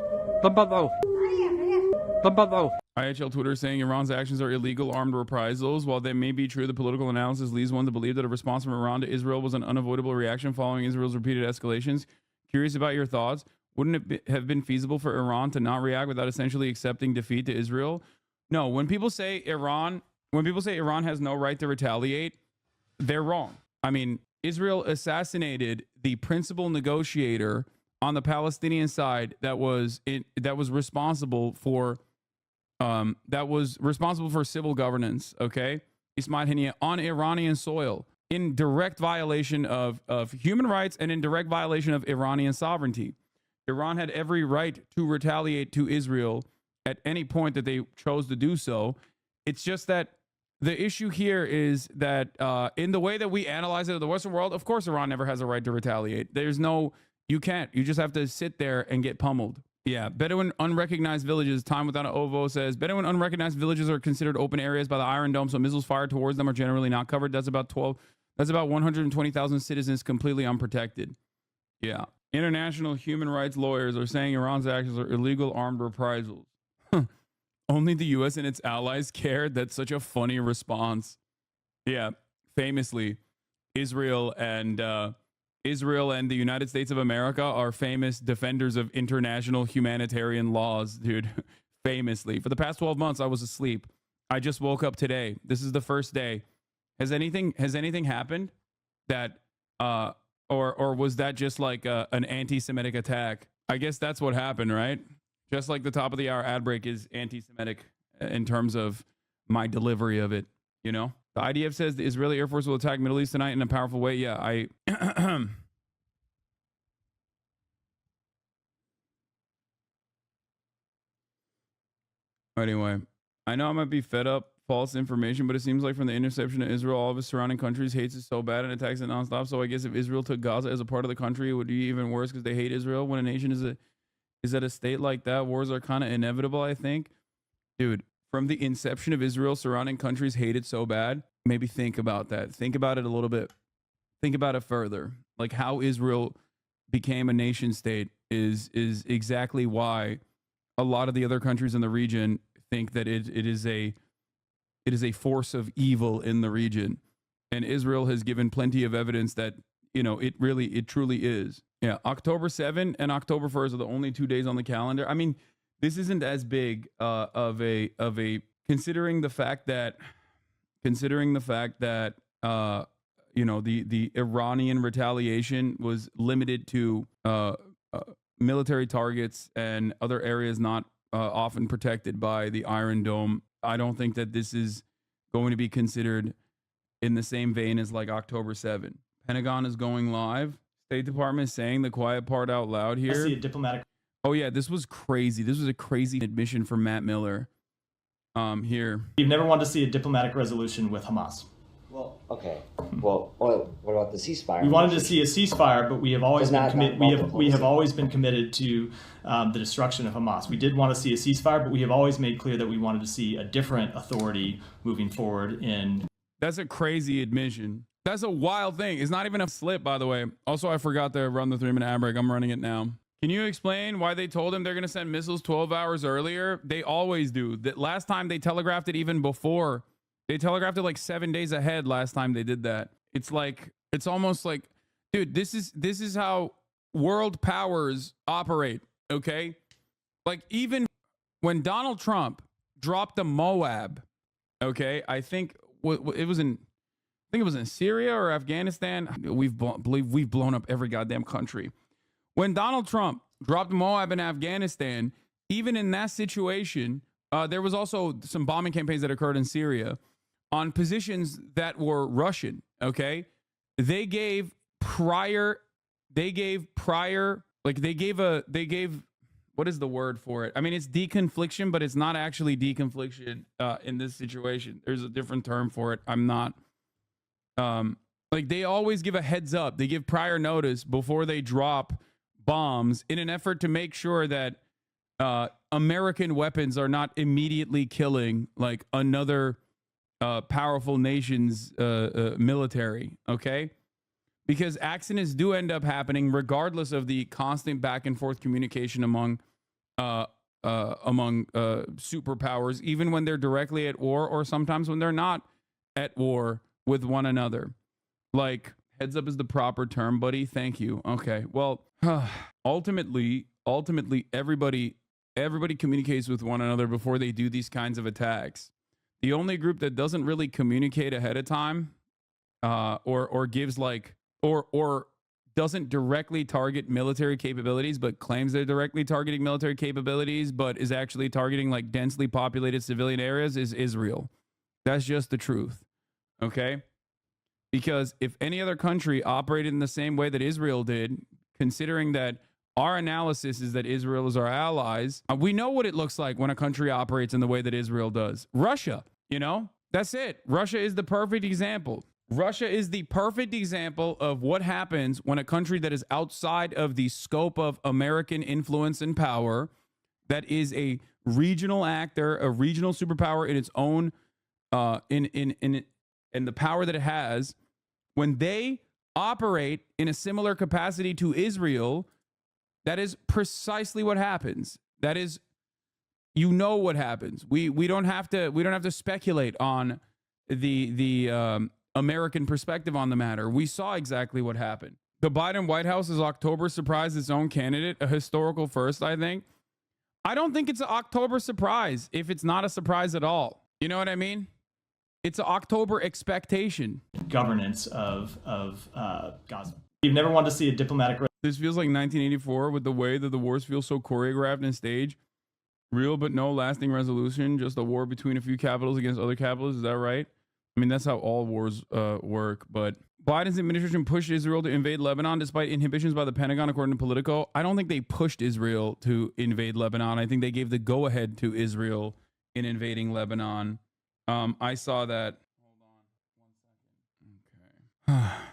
IHL Twitter saying Iran's actions are illegal armed reprisals. While they may be true, the political analysis leads one to believe that a response from Iran to Israel was an unavoidable reaction following Israel's repeated escalations. Curious about your thoughts. Wouldn't it have been feasible for Iran to not react without essentially accepting defeat to Israel? No, when people say Iran has no right to retaliate, they're wrong. I mean, Israel assassinated the principal negotiator on the Palestinian side that was responsible for civil governance, okay? Ismail Haniyeh on Iranian soil in direct violation of human rights and in direct violation of Iranian sovereignty. Iran had every right to retaliate to Israel at any point that they chose to do so. It's just that the issue here is that in the way that we analyze it in the Western world, of course, Iran never has a right to retaliate. You can't. You just have to sit there and get pummeled. Yeah, Bedouin unrecognized villages. Time Without an Ovo says, Bedouin unrecognized villages are considered open areas by the Iron Dome, so missiles fired towards them are generally not covered. That's about 120,000 citizens completely unprotected. Yeah. International human rights lawyers are saying Iran's actions are illegal armed reprisals. Only the U.S. and its allies cared. That's such a funny response. Yeah, famously, Israel and the United States of America are famous defenders of international humanitarian laws, dude. Famously. For the past 12 months, I was asleep. I just woke up today. This is the first day. Has anything happened that or was that just like an anti-Semitic attack? I guess that's what happened, right? Just like the top of the hour ad break is anti-Semitic in terms of my delivery of it, you know? The IDF says the Israeli Air Force will attack Middle East tonight in a powerful way. Yeah, Anyway, I know I might be fed up false information, but it seems like from the interception of Israel, all of its surrounding countries hates it so bad and attacks it nonstop. So I guess if Israel took Gaza as a part of the country, it would be even worse because they hate Israel. When a nation is at a state like that, wars are kind of inevitable, I think. Dude, from the inception of Israel, surrounding countries hate it so bad. Maybe think about that. Think about it a little bit. Think about it further. Like how Israel became a nation state is exactly why a lot of the other countries in the region think that it is a force of evil in the region. And Israel has given plenty of evidence that, you know, it truly is. Yeah, October 7 and October 1st are the only 2 days on the calendar. I mean, this isn't as big of a considering the fact that you know, the Iranian retaliation was limited to military targets and other areas not often protected by the Iron Dome. I don't think that this is going to be considered in the same vein as like October 7. Pentagon is going live. State Department is saying the quiet part out loud here. I see a diplomatic. Oh yeah, this was crazy. This was a crazy admission from Matt Miller. Here. You've never wanted to see a diplomatic resolution with Hamas. Well, okay. Well, what about the ceasefire? We wanted to see a ceasefire, but we have always been committed. We have always been committed to the destruction of Hamas. We did want to see a ceasefire, but we have always made clear that we wanted to see a different authority moving forward. That's a crazy admission. That's a wild thing. It's not even a slip, by the way. Also, I forgot to run the 3-minute ad break. I'm running it now. Can you explain why they told him they're going to send missiles 12 hours earlier? They always do. That last time they telegraphed it even before. They telegraphed it like 7 days ahead last time they did that. It's like, it's almost like, dude, this is how world powers operate, okay? Like even when Donald Trump dropped the Moab, okay, I think it was in Syria or Afghanistan. We've blown up every goddamn country. When Donald Trump dropped Moab in Afghanistan, even in that situation, there was also some bombing campaigns that occurred in Syria on positions that were Russian, okay? They gave prior, what is the word for it? I mean, it's deconfliction, but it's not actually deconfliction in this situation. There's a different term for it. I'm not, like they always give a heads up. They give prior notice before they drop bombs in an effort to make sure that American weapons are not immediately killing like another powerful nation's military, okay? Because accidents do end up happening regardless of the constant back and forth communication among superpowers, even when they're directly at war or sometimes when they're not at war with one another. Like, heads up is the proper term, buddy. Thank you. Okay, well, ultimately, ultimately everybody communicates with one another before they do these kinds of attacks. The only group that doesn't really communicate ahead of time, or gives like, or doesn't directly target military capabilities, but claims they're directly targeting military capabilities, but is actually targeting like densely populated civilian areas, is Israel. That's just the truth. Okay? Because if any other country operated in the same way that Israel did, considering that our analysis is that Israel is our allies, we know what it looks like when a country operates in the way that Israel does. Russia, that's it. Russia is the perfect example. Russia is the perfect example of what happens when a country that is outside of the scope of American influence and power, that is a regional actor, a regional superpower in its own, in the power that it has, when they operate in a similar capacity to Israel, that is precisely what happens. That is, what happens. We don't have to speculate on the American perspective on the matter. We saw exactly what happened. The Biden White House's October surprised its own candidate, a historical first, I think. I don't think it's an October surprise if it's not a surprise at all. You know what I mean? It's an October expectation. Governance of Gaza. You've never wanted to see a diplomatic. This feels like 1984 with the way that the wars feel so choreographed and staged. Real but no lasting resolution. Just a war between a few capitals against other capitals. Is that right? I mean, that's how all wars work. But Biden's administration pushed Israel to invade Lebanon despite inhibitions by the Pentagon, according to Politico. I don't think they pushed Israel to invade Lebanon. I think they gave the go-ahead to Israel in invading Lebanon. I saw that. Hold on 1 second. Okay.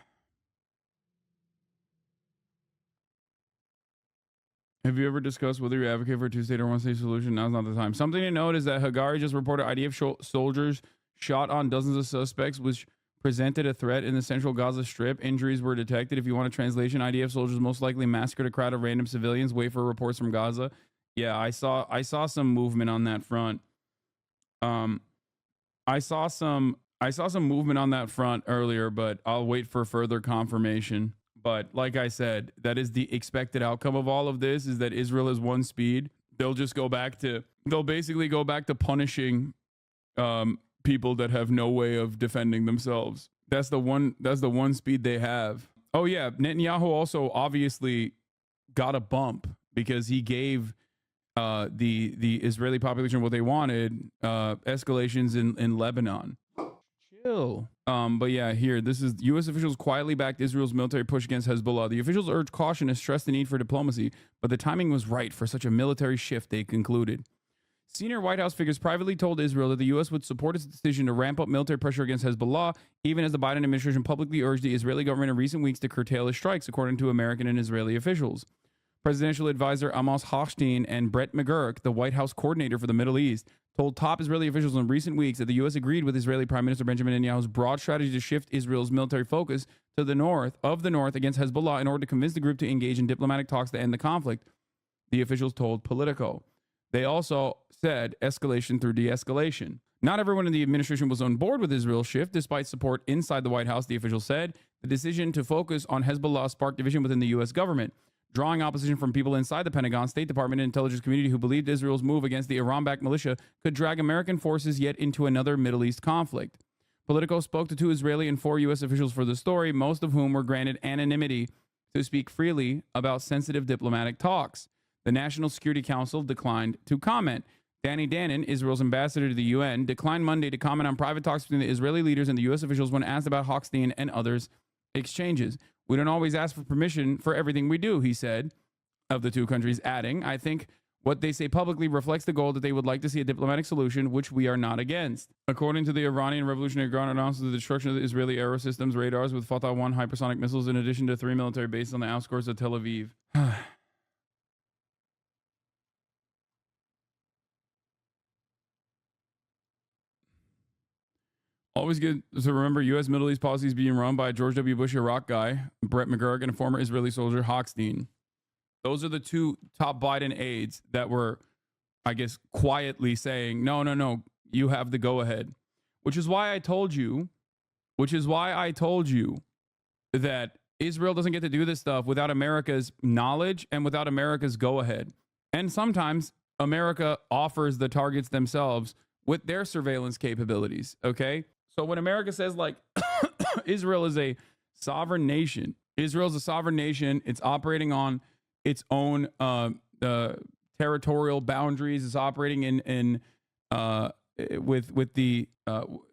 Have you ever discussed whether you advocate for a two-state or one-state solution? Now's not the time. Something to note is that Hagari just reported IDF soldiers shot on dozens of suspects, which presented a threat in the central Gaza Strip. Injuries were detected. If you want a translation, IDF soldiers most likely massacred a crowd of random civilians. Wait for reports from Gaza. Yeah, I saw some movement on that front. I saw some movement on that front earlier, but I'll wait for further confirmation. But like I said, that is the expected outcome of all of this, is that Israel is one speed. They'll basically go back to punishing people that have no way of defending themselves. That's the one speed they have. Oh yeah, Netanyahu also obviously got a bump because he gave the Israeli population what they wanted, escalations in Lebanon. Chill. But yeah, here, this is U.S. officials quietly backed Israel's military push against Hezbollah. The officials urged caution and stressed the need for diplomacy, but the timing was right for such a military shift, they concluded. Senior White House figures privately told Israel that the U.S. would support its decision to ramp up military pressure against Hezbollah, even as the Biden administration publicly urged the Israeli government in recent weeks to curtail its strikes, according to American and Israeli officials. Presidential advisor Amos Hochstein and Brett McGurk, the White House coordinator for the Middle East, told top Israeli officials in recent weeks that the U.S. agreed with Israeli Prime Minister Benjamin Netanyahu's broad strategy to shift Israel's military focus to the north against Hezbollah in order to convince the group to engage in diplomatic talks to end the conflict, the officials told Politico. They also said escalation through de-escalation. Not everyone in the administration was on board with Israel's shift, despite support inside the White House, the official said. The decision to focus on Hezbollah sparked division within the U.S. government, drawing opposition from people inside the Pentagon, State Department, and intelligence community who believed Israel's move against the Iran-backed militia could drag American forces yet into another Middle East conflict. Politico spoke to 2 Israeli and 4 U.S. officials for the story, most of whom were granted anonymity to speak freely about sensitive diplomatic talks. The National Security Council declined to comment. Danny Danon, Israel's ambassador to the UN, declined Monday to comment on private talks between the Israeli leaders and the U.S. officials when asked about Hochstein and others' exchanges. We don't always ask for permission for everything we do, he said, of the 2 countries, adding, I think what they say publicly reflects the goal that they would like to see a diplomatic solution, which we are not against. According to the Iranian Revolutionary Guard, announced the destruction of the Israeli aerosystems radars with Fatah-1 hypersonic missiles in addition to 3 military bases on the outskirts of Tel Aviv. Always good to remember U.S. Middle East policies being run by a George W. Bush Iraq guy, Brett McGurk, and a former Israeli soldier, Hochstein. Those are the 2 top Biden aides that were, I guess, quietly saying, no, you have the go-ahead. Which is why I told you that Israel doesn't get to do this stuff without America's knowledge and without America's go-ahead. And sometimes America offers the targets themselves with their surveillance capabilities, okay? So when America says, like, Israel is a sovereign nation, Israel's a sovereign nation, it's operating on its own territorial boundaries, it's operating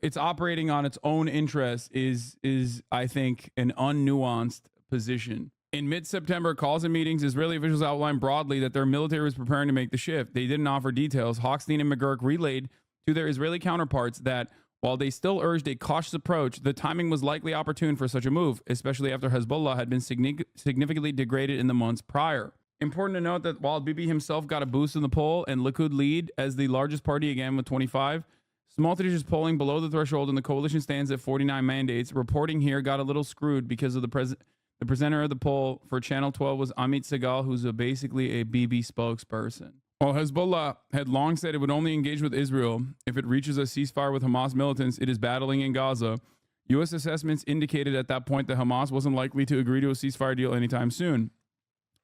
it's operating on its own interests is I think an unnuanced position. In mid-September calls and meetings, Israeli officials outlined broadly that their military was preparing to make the shift. They didn't offer details. Hochstein and McGurk relayed to their Israeli counterparts that while they still urged a cautious approach, the timing was likely opportune for such a move, especially after Hezbollah had been significantly degraded in the months prior. Important to note that while Bibi himself got a boost in the poll and Likud lead as the largest party again with 25, Smotrich is polling below the threshold and the coalition stands at 49 mandates. Reporting here got a little screwed because of the presenter of the poll for Channel 12 was Amit Segal, who's basically a Bibi spokesperson. While Hezbollah had long said it would only engage with Israel if it reaches a ceasefire with Hamas militants it is battling in Gaza, U.S. assessments indicated at that point that Hamas wasn't likely to agree to a ceasefire deal anytime soon,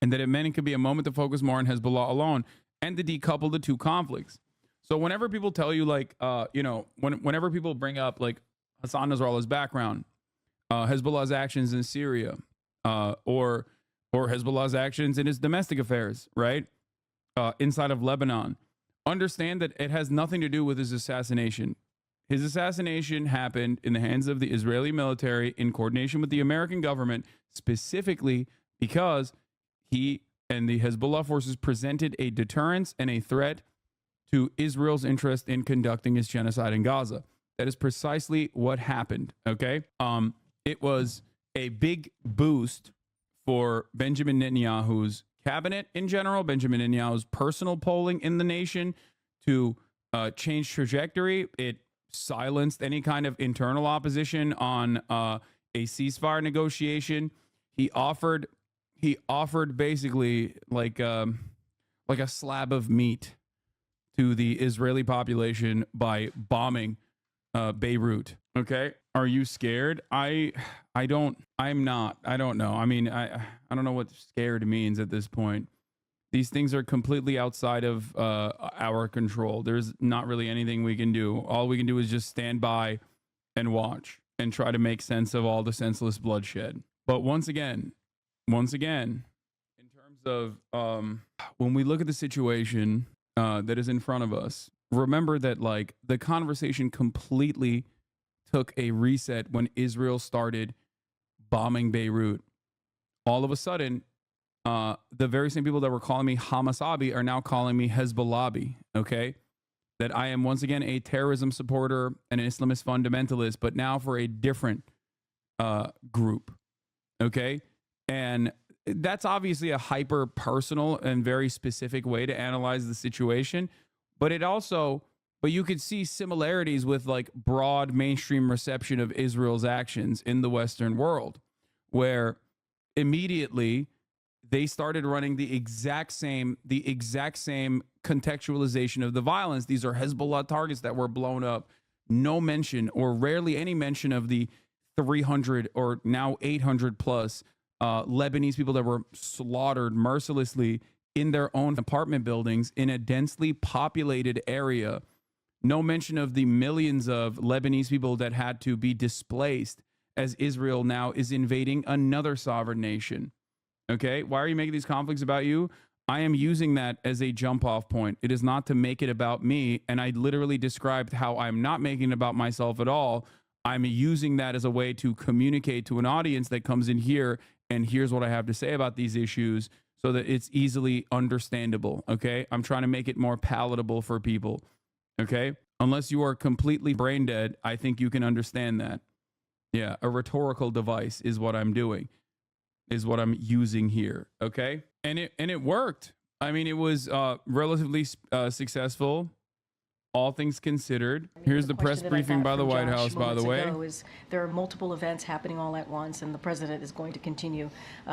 and that it meant it could be a moment to focus more on Hezbollah alone and to decouple the two conflicts. So whenever people tell you, like, whenever people bring up, like, Hassan Nasrallah's background, Hezbollah's actions in Syria, or Hezbollah's actions in his domestic affairs, right, inside of Lebanon, understand that it has nothing to do with his assassination. His assassination happened in the hands of the Israeli military in coordination with the American government, specifically because he and the Hezbollah forces presented a deterrence and a threat to Israel's interest in conducting its genocide in Gaza. That is precisely what happened, okay? It was a big boost for Benjamin Netanyahu's cabinet in general, Benjamin Netanyahu's personal polling in the nation to change trajectory. It silenced any kind of internal opposition on a ceasefire negotiation. He offered basically like a slab of meat to the Israeli population by bombing Beirut. Okay, are you scared? I'm not. I don't know. I mean, I don't know what scared means at this point. These things are completely outside of our control. There's not really anything we can do. All we can do is just stand by and watch and try to make sense of all the senseless bloodshed. But once again, in terms of when we look at the situation that is in front of us, remember that, like, the conversation completely took a reset when Israel started bombing Beirut. All of a sudden, the very same people that were calling me HamasAbi are now calling me Hezbollahabi, okay? That I am once again a terrorism supporter and an Islamist fundamentalist, but now for a different group, okay? And that's obviously a hyper personal and very specific way to analyze the situation, but you could see similarities with, like, broad mainstream reception of Israel's actions in the Western world, where immediately they started running the exact same contextualization of the violence. These are Hezbollah targets that were blown up. No mention, or rarely any mention, of the 300 or now 800 plus Lebanese people that were slaughtered mercilessly in their own apartment buildings in a densely populated area. No mention of the millions of Lebanese people that had to be displaced as Israel now is invading another sovereign nation. Okay, why are you making these conflicts about you? I am using that as a jump off point. It is not to make it about me. And I literally described how I'm not making it about myself at all. I'm using that as a way to communicate to an audience that comes in here and here's what I have to say about these issues so that it's easily understandable. Okay, I'm trying to make it more palatable for people. Okay, unless you are completely brain dead, I think you can understand that. Yeah, a rhetorical device is what I'm doing, is what I'm using here. Okay, and it worked. I mean, it was relatively successful, all things considered. Here's the press briefing by the White House, by the way. There are multiple events happening all at once, and the president is going to continue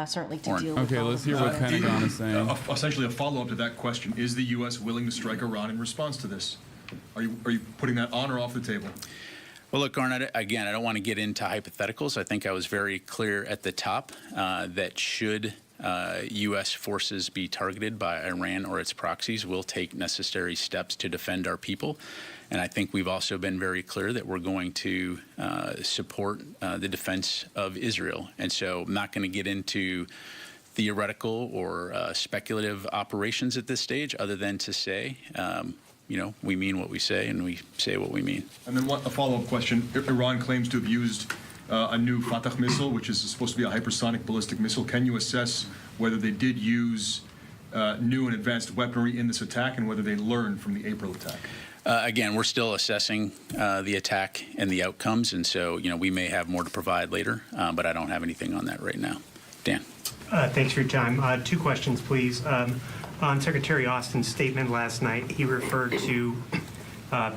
certainly to deal with. Okay, let's hear what Pentagon is saying. Essentially, a follow-up to that question: is the U.S. willing to strike Iran in response to this? Are you putting that on or off the table? Well, look, Arnett, again, I don't want to get into hypotheticals. I think I was very clear at the top that should U.S. forces be targeted by Iran or its proxies, we'll take necessary steps to defend our people. And I think we've also been very clear that we're going to support the defense of Israel. And so I'm not going to get into theoretical or speculative operations at this stage, other than to say, we mean what we say and we say what we mean. And then a follow-up question. Iran claims to have used a new Fatah missile, which is supposed to be a hypersonic ballistic missile. Can you assess whether they did use new and advanced weaponry in this attack and whether they learned from the April attack? Again, we're still assessing the attack and the outcomes, and so we may have more to provide later, but I don't have anything on that right now. Dan. Thanks for your time. Two questions, please. On Secretary Austin's statement last night, he referred to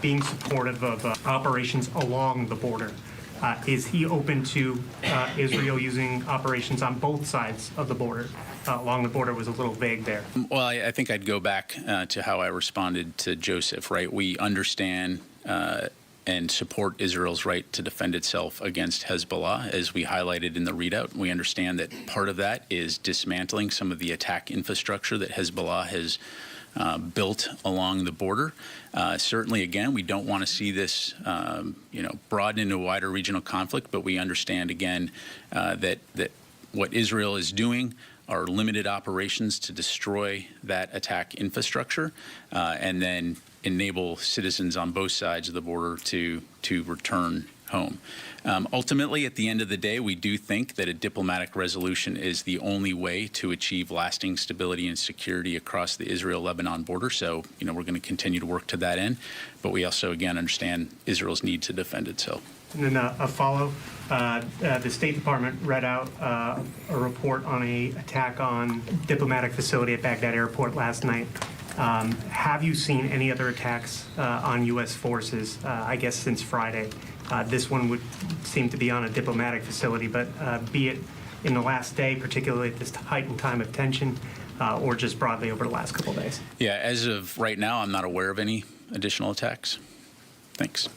being supportive of operations along the border. Is he open to Israel using operations on both sides of the border? Along the border was a little vague there. Well, I think I'd go back to how I responded to Joseph, right? We understand and support Israel's right to defend itself against Hezbollah, as we highlighted in the readout. We understand that part of that is dismantling some of the attack infrastructure that Hezbollah has built along the border. Certainly, again, we don't want to see this, broaden into a wider regional conflict, but we understand, again, that what Israel is doing are limited operations to destroy that attack infrastructure and then enable citizens on both sides of the border to return home. Ultimately, at the end of the day, we do think that a diplomatic resolution is the only way to achieve lasting stability and security across the Israel-Lebanon border. So, we're going to continue to work to that end. But we also, again, understand Israel's need to defend itself. And then a follow. The State Department read out a report on an attack on diplomatic facility at Baghdad Airport last night. Have you seen any other attacks on U.S. forces, I guess, since Friday? This one would seem to be on a diplomatic facility, but be it in the last day, particularly at this heightened time of tension, or just broadly over the last couple of days? Yeah, as of right now, I'm not aware of any additional attacks. Thanks.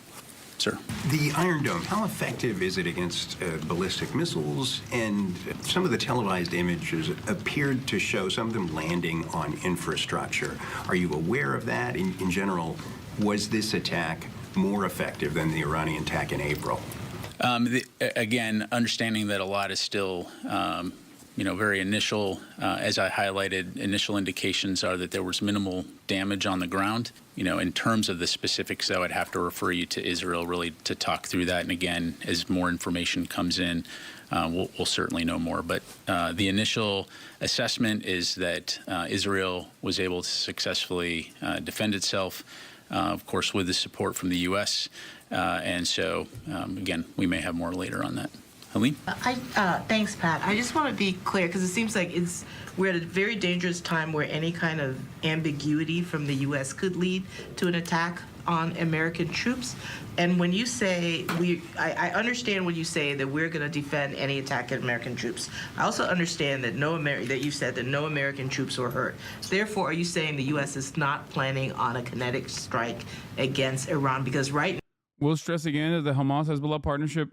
Sir. The Iron Dome, how effective is it against ballistic missiles? And some of the televised images appeared to show some of them landing on infrastructure. Are you aware of that? In general, was this attack more effective than the Iranian attack in April? Again, understanding that a lot is still very initial. As I highlighted, initial indications are that there was minimal damage on the ground. In terms of the specifics, though, I'd have to refer you to Israel really to talk through that. And again, as more information comes in, we'll certainly know more. But the initial assessment is that Israel was able to successfully defend itself, of course, with the support from the U.S. And so, again, we may have more later on that. Helene? Thanks, Pat. I just want to be clear because it seems like we're at a very dangerous time where any kind of ambiguity from the U.S. could lead to an attack on American troops. And when you say I understand when you say that we're going to defend any attack on American troops. I also understand that that you said that no American troops were hurt. Therefore, are you saying the U.S. is not planning on a kinetic strike against Iran? Because right now, we'll stress again that the Hamas-Hezbollah partnership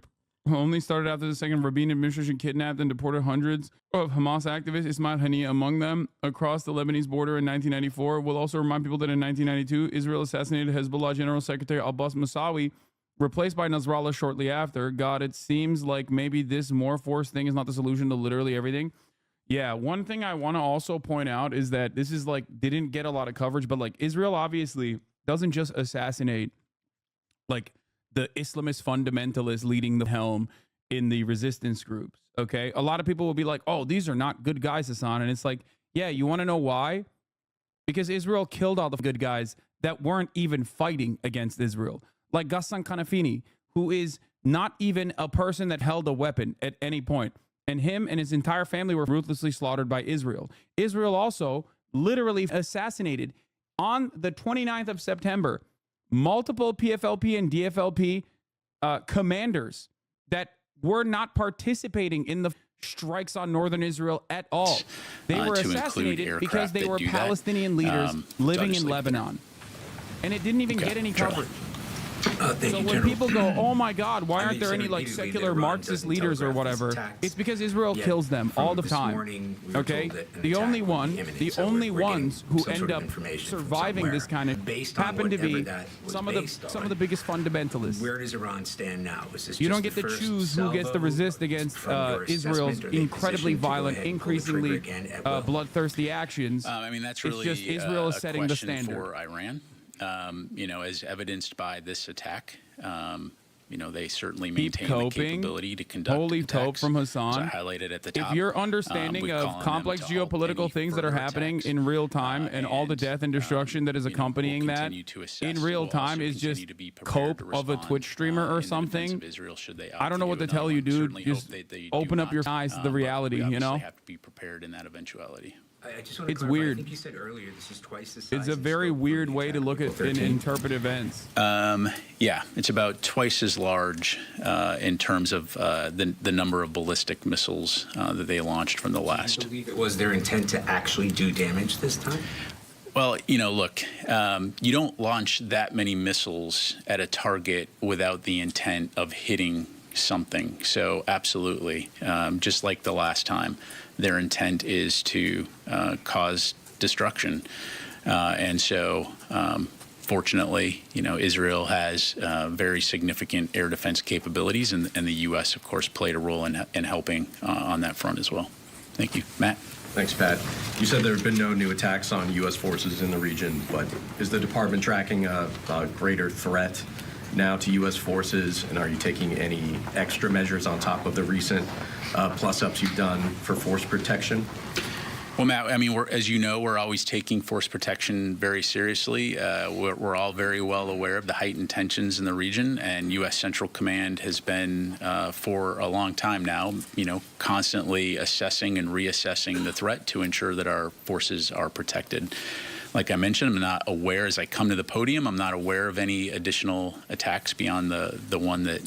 only started after the second Rabin administration kidnapped and deported hundreds of Hamas activists, Ismail Haniyeh among them, across the Lebanese border in 1994. We'll also remind people that in 1992, Israel assassinated Hezbollah General Secretary Abbas Mousawi, replaced by Nasrallah shortly after. God, it seems like maybe this more force thing is not the solution to literally everything. Yeah, one thing I want to also point out is that this is didn't get a lot of coverage, but Israel obviously doesn't just assassinate the Islamist fundamentalists leading the helm in the resistance groups, okay? A lot of people will be like, oh, these are not good guys, Hasan. And it's like, yeah, you want to know why? Because Israel killed all the good guys that weren't even fighting against Israel. Like Ghassan Kanafini, who is not even a person that held a weapon at any point. And him and his entire family were ruthlessly slaughtered by Israel. Israel also literally assassinated on the 29th of September multiple PFLP and DFLP commanders that were not participating in the strikes on northern Israel at all. They were assassinated because they were Palestinian leaders living in Lebanon. And it didn't even get any coverage. So when people go, oh my God, why aren't there any like secular Marxist leaders or whatever? It's because Israel kills them all the time. Okay, the only ones who end up surviving this kind of happen to be some of the biggest fundamentalists. Where does Iran stand now? You don't get to choose who gets to resist against Israel's incredibly violent, increasingly bloodthirsty actions. I mean, that's really it's just Israel is setting the standard for Iran. You know, as evidenced by this attack, you know, they certainly maintain the capability to conduct Holy attacks. Tope from Hasan. As I highlighted at the top. If your understanding of complex geopolitical things that are happening in real time and all the death and destruction that is accompanying that in real time is just cope of a Twitch streamer or something, I don't know what to tell you, dude. Just open up your eyes to the reality, you know? Have to be prepared in that eventuality. I just want to It's clarify. weird. I think you said earlier this is twice the size. It's a very weird way to look at and interpret events. Yeah, it's about twice as large in terms of the number of ballistic missiles that they launched from the last. Do you believe it was their intent to actually do damage this time? Well, you know, look, you don't launch that many missiles at a target without the intent of hitting something. So absolutely, just like the last time, their intent is to cause destruction. And so, fortunately, you know, Israel has very significant air defense capabilities, and the U.S., of course, played a role in helping on that front as well. Thank you. Matt? Thanks, Pat. You said there have been no new attacks on U.S. forces in the region, but is the department tracking a greater threat now to U.S. forces, and are you taking any extra measures on top of the recent plus-ups you've done for force protection? Well, Matt, I mean, as you know, we're always taking force protection very seriously. We're all very well aware of the heightened tensions in the region, and U.S. Central Command has been, for a long time now, you know, constantly assessing and reassessing the threat to ensure that our forces are protected. Like I mentioned, I'm not aware, as I come to the podium, I'm not aware of any additional attacks beyond the one that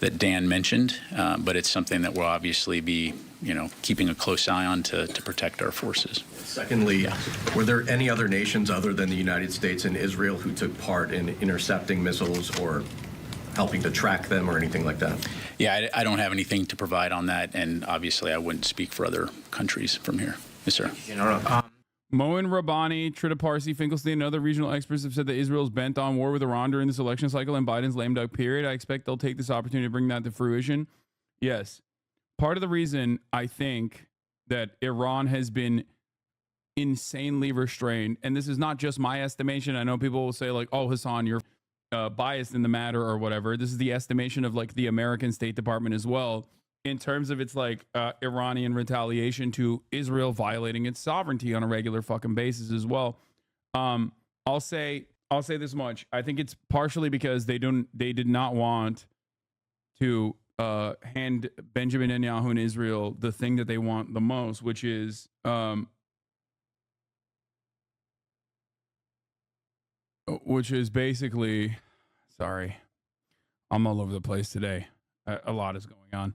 that Dan mentioned, but it's something that we'll obviously be, you know, keeping a close eye on to protect our forces. Secondly, were there any other nations other than the United States and Israel who took part in intercepting missiles or helping to track them or anything like that? Yeah, I don't have anything to provide on that, and obviously I wouldn't speak for other countries from here. Yes, sir. Moin Rabbani, Trita Parsi, Finkelstein, and other regional experts have said that Israel is bent on war with Iran during this election cycle and Biden's lame duck period. I expect they'll take this opportunity to bring that to fruition. Yes. Part of the reason I think that Iran has been insanely restrained, and this is not just my estimation. I know people will say like, oh, Hasan, you're biased in the matter or whatever. This is the estimation of like the American State Department as well, in terms of its like Iranian retaliation to Israel violating its sovereignty on a regular fucking basis as well. I'll say this much. I think it's partially because they did not want to hand Benjamin Netanyahu and Israel the thing that they want the most, which is basically, sorry, I'm all over the place today. A lot is going on.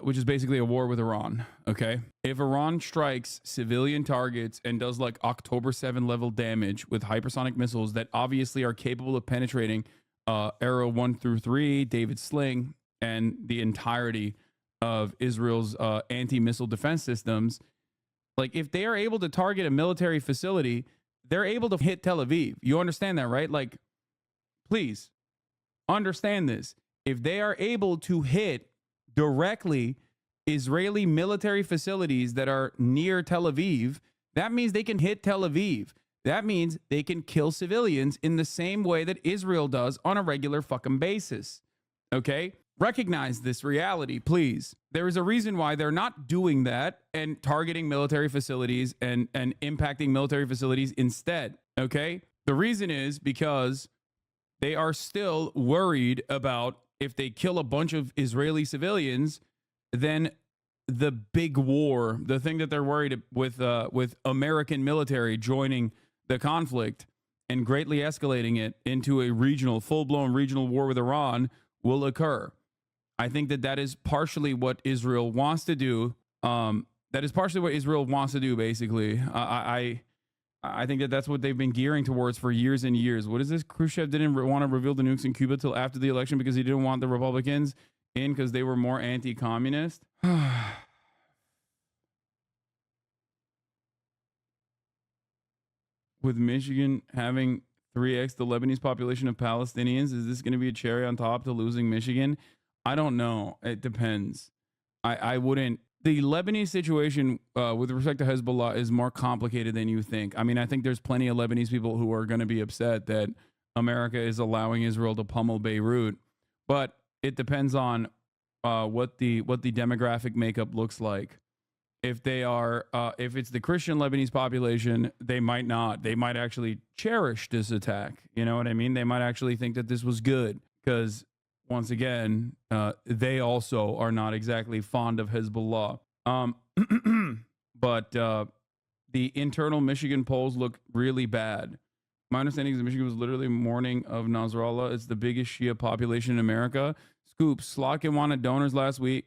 Which is basically a war with Iran, okay? If Iran strikes civilian targets and does like October 7 level damage with hypersonic missiles that obviously are capable of penetrating Arrow 1 through 3, David Sling, and the entirety of Israel's anti-missile defense systems, like if they are able to target a military facility, they're able to hit Tel Aviv. You understand that, right? Like, please understand this. If they are able to hit directly Israeli military facilities that are near Tel Aviv, that means they can hit Tel Aviv. That means they can kill civilians in the same way that Israel does on a regular fucking basis. Okay? Recognize this reality, please. There is a reason why they're not doing that and targeting military facilities and impacting military facilities instead. Okay? The reason is because they are still worried about if they kill a bunch of Israeli civilians, then the big war, the thing that they're worried with American military joining the conflict and greatly escalating it into a regional, full-blown regional war with Iran will occur. I think that is partially what Israel wants to do. That is partially what Israel wants to do, basically. I think that that's what they've been gearing towards for years and years. What is this? Khrushchev didn't want to reveal the nukes in Cuba till after the election because he didn't want the Republicans in because they were more anti-communist. With Michigan having 3x the Lebanese population of Palestinians, is this going to be a cherry on top to losing Michigan? I don't know. It depends. I wouldn't. The Lebanese situation with respect to Hezbollah is more complicated than you think. I mean, I think there's plenty of Lebanese people who are going to be upset that America is allowing Israel to pummel Beirut, but it depends on what the demographic makeup looks like. If they are, if it's the Christian Lebanese population, they might not. They might actually cherish this attack. You know what I mean? They might actually think that this was good because, once again, they also are not exactly fond of Hezbollah. But the internal Michigan polls look really bad. My understanding is that Michigan was literally mourning of Nasrallah. It's the biggest Shia population in America. Scoop, Slotkin warned donors last week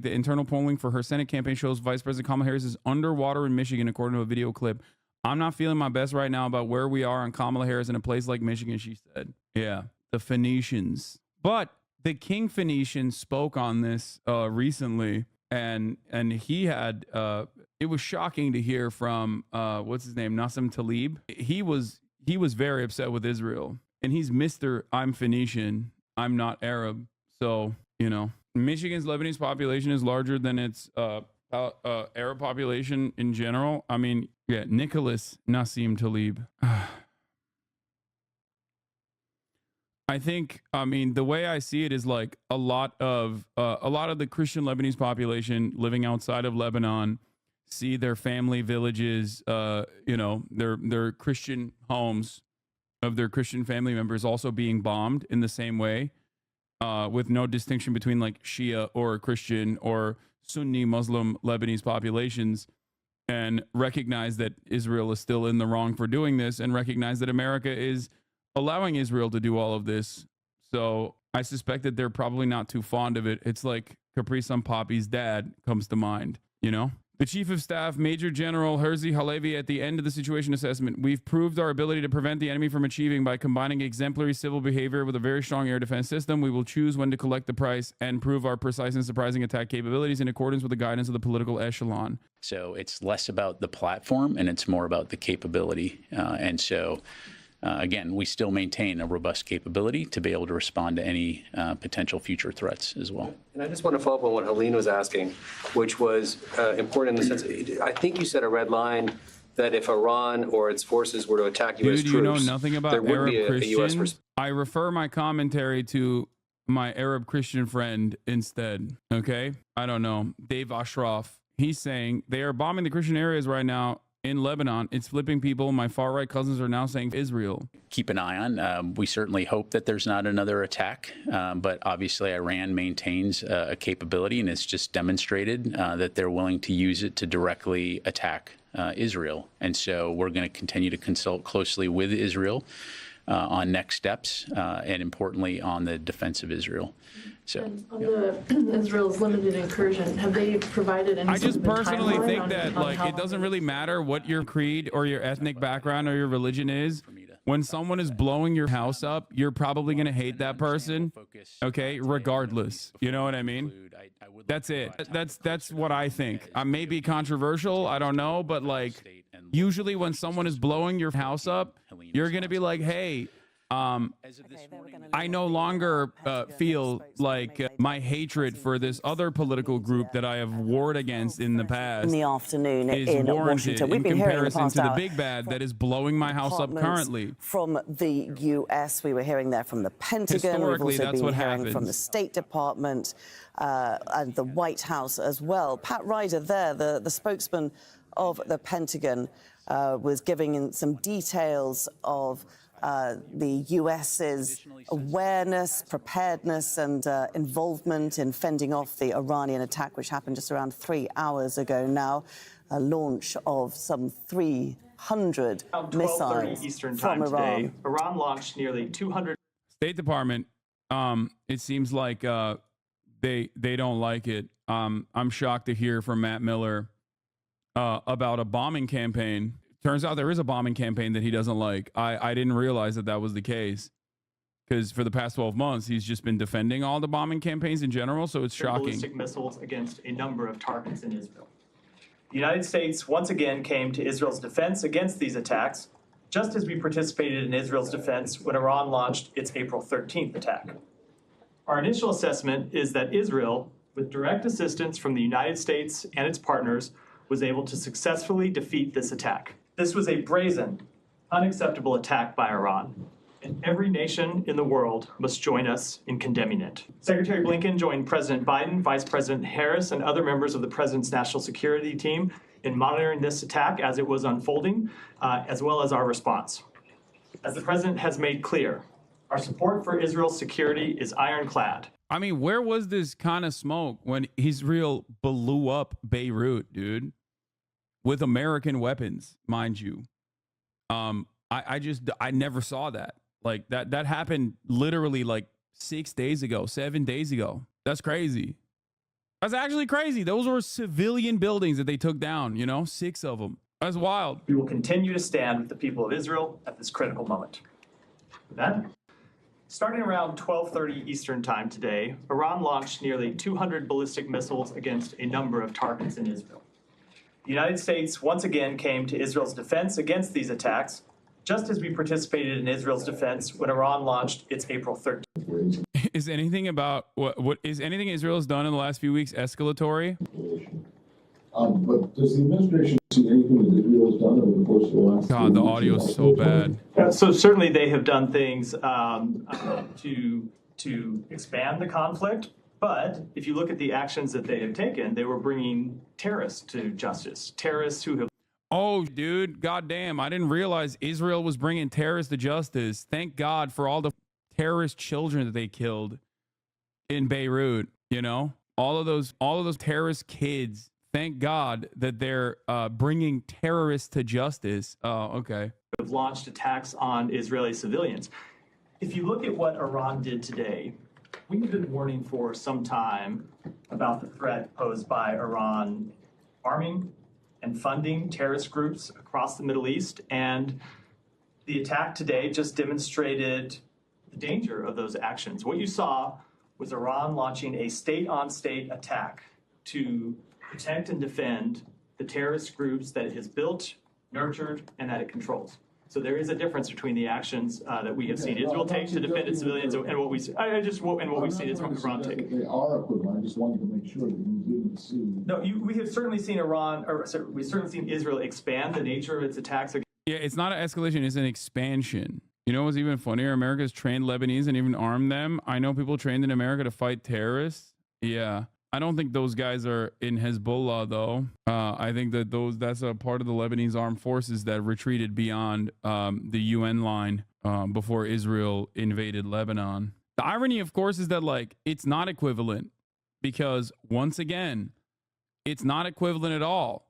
that internal polling for her Senate campaign shows Vice President Kamala Harris is underwater in Michigan, according to a video clip. I'm not feeling my best right now about where we are on Kamala Harris in a place like Michigan, she said. Yeah, the Phoenicians. But the King Phoenician spoke on this recently, and he had, it was shocking to hear from, what's his name, Nassim Talib. He was very upset with Israel, and he's Mr. I'm Phoenician. I'm not Arab. So, you know, Michigan's Lebanese population is larger than its Arab population in general. I mean, yeah, Nicholas Nassim Talib. I think, I mean, the way I see it is like a lot of the Christian Lebanese population living outside of Lebanon see their family villages, you know, their Christian homes of their Christian family members also being bombed in the same way, with no distinction between like Shia or Christian or Sunni Muslim Lebanese populations, and recognize that Israel is still in the wrong for doing this, and recognize that America is allowing Israel to do all of this. So I suspect that they're probably not too fond of it. It's like Capri Sun Poppy's dad comes to mind, you know? The Chief of Staff, Major General Herzi Halevi, at the end of the situation assessment, we've proved our ability to prevent the enemy from achieving by combining exemplary civil behavior with a very strong air defense system. We will choose when to collect the price and prove our precise and surprising attack capabilities in accordance with the guidance of the political echelon. So it's less about the platform and it's more about the capability. Again, we still maintain a robust capability to be able to respond to any potential future threats as well. And I just want to follow up on what Helene was asking, which was important in the sense, I think you said a red line that if Iran or its forces were to attack U.S. troops, you know nothing about there would Arab be a U.S. Christians. I refer my commentary to my Arab Christian friend instead, okay? I don't know. Dave Ashraf, he's saying they are bombing the Christian areas right now in Lebanon. It's flipping people. My far-right cousins are now saying Israel. Keep an eye on. We certainly hope that there's not another attack, but obviously Iran maintains a capability, and it's just demonstrated that they're willing to use it to directly attack Israel. And so we're going to continue to consult closely with Israel on next steps, and importantly on the defense of Israel. So, on the Israel's limited incursion, have they provided any? I just personally think that like it doesn't really matter what your creed or your ethnic background or your religion is. When someone is blowing your house up, you're probably going to hate that person, okay, regardless. You know what I mean? That's it. That's what I think. I may be controversial, I don't know, but like usually when someone is blowing your house up, you're going to be like, hey, I no longer feel like my hatred for this other political group that I have warred against in the past in the afternoon is in warranted Washington. We've in been hearing the comparison past to the hour big bad that is blowing my house up currently. From the U.S., we were hearing there from the Pentagon. We've also been hearing from the State Department and the White House as well. Pat Ryder there, the spokesman of the Pentagon, was giving some details of the U.S.'s awareness, preparedness, and involvement in fending off the Iranian attack, which happened just around 3 hours ago now. A launch of some 300 missiles Eastern from time Iran. today, Iran launched nearly 200. State Department, it seems like they don't like it. I'm shocked to hear from Matt Miller about a bombing campaign Turns out there is a bombing campaign that he doesn't like. I didn't realize that that was the case, because for the past 12 months, he's just been defending all the bombing campaigns in general, so it's shocking. Ballistic missiles against a number of targets in Israel. The United States once again came to Israel's defense against these attacks, just as we participated in Israel's defense when Iran launched its April 13th attack. Our initial assessment is that Israel, with direct assistance from the United States and its partners, was able to successfully defeat this attack. This was a brazen, unacceptable attack by Iran, and every nation in the world must join us in condemning it. Secretary Blinken joined President Biden, Vice President Harris, and other members of the President's national security team in monitoring this attack as it was unfolding, as well as our response. As the President has made clear, our support for Israel's security is ironclad. I mean, where was this kind of smoke when Israel blew up Beirut, dude? With American weapons, mind you. I never saw that. Like that happened literally like 6 days ago, 7 days ago. That's crazy. That's actually crazy. Those were civilian buildings that they took down, you know, 6 of them. That's wild. We will continue to stand with the people of Israel at this critical moment. With that, starting around 12:30 Eastern Time today, Iran launched nearly 200 ballistic missiles against a number of targets in Israel. The United States once again came to Israel's defense against these attacks, just as we participated in Israel's defense when Iran launched its April 13th. Is anything about what is anything Israel has done in the last few weeks escalatory? But does the administration see anything that Israel has done over the course of the last? God, the audio is so bad. So certainly they have done things to expand the conflict. But if you look at the actions that they have taken, they were bringing terrorists to justice. Terrorists who have. Oh, dude, goddamn! I didn't realize Israel was bringing terrorists to justice. Thank God for all the terrorist children that they killed in Beirut. You know, all of those terrorist kids. Thank God that they're bringing terrorists to justice. Oh, okay. Have launched attacks on Israeli civilians. If you look at what Iran did today, we've been warning for some time about the threat posed by Iran arming and funding terrorist groups across the Middle East. And the attack today just demonstrated the danger of those actions. What you saw was Iran launching a state-on-state attack to protect and defend the terrorist groups that it has built, nurtured, and that it controls. So there is a difference between the actions that we have seen Israel take to defend its civilians and what we see. What we've seen Iran take. They are equivalent. I just wanted to make sure that you didn't see. No, we have certainly seen we've certainly seen Israel expand the nature of its attacks. Yeah, it's not an escalation; it's an expansion. You know what's even funnier? America's trained Lebanese and even armed them. I know people trained in America to fight terrorists. Yeah. I don't think those guys are in Hezbollah, though. I think that that's a part of the Lebanese armed forces that retreated beyond the UN line before Israel invaded Lebanon. The irony, of course, is that like it's not equivalent because once again, it's not equivalent at all.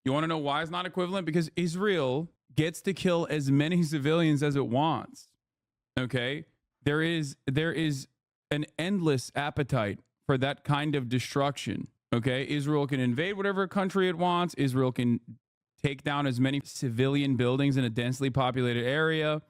You want to know why it's not equivalent? Because Israel gets to kill as many civilians as it wants. Okay, there is an endless appetite for that kind of destruction. Okay, Israel can invade whatever country it wants. Israel can take down as many civilian buildings in a densely populated area.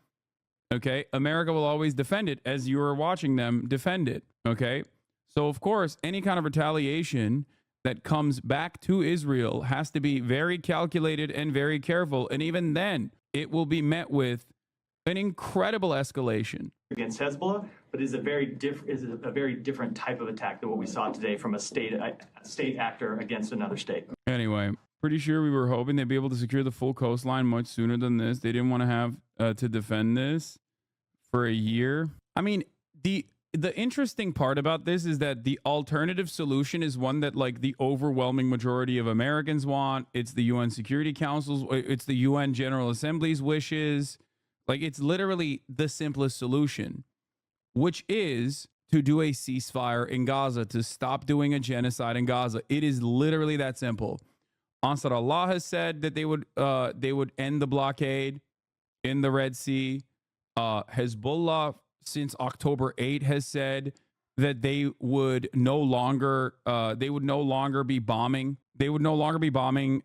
Okay, America will always defend it as you are watching them defend it. Okay, so of course, any kind of retaliation that comes back to Israel has to be very calculated and very careful. And even then, it will be met with an incredible escalation against Hezbollah, but is a very different type of attack than what we saw today from a state actor against another state. Anyway, pretty sure we were hoping they'd be able to secure the full coastline much sooner than this. They didn't want to have to defend this for a year. I mean, the interesting part about this is that the alternative solution is one that like the overwhelming majority of Americans want. It's the UN Security Council's, it's the UN General Assembly's wishes. Like it's literally the simplest solution, which is to do a ceasefire in Gaza, to stop doing a genocide in Gaza. It is literally that simple. Ansar Allah has said that they would end the blockade in the Red Sea. Hezbollah, since October 8, has said that they would no longer be bombing. They would no longer be bombing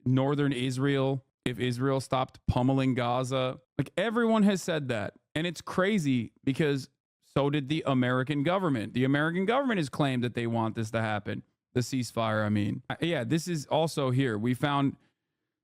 northern Israel. if Israel stopped pummeling Gaza. Like, everyone has said that. And it's crazy because so did the American government. The American government has claimed that they want this to happen. The ceasefire, I mean. Yeah, this is also here. We found,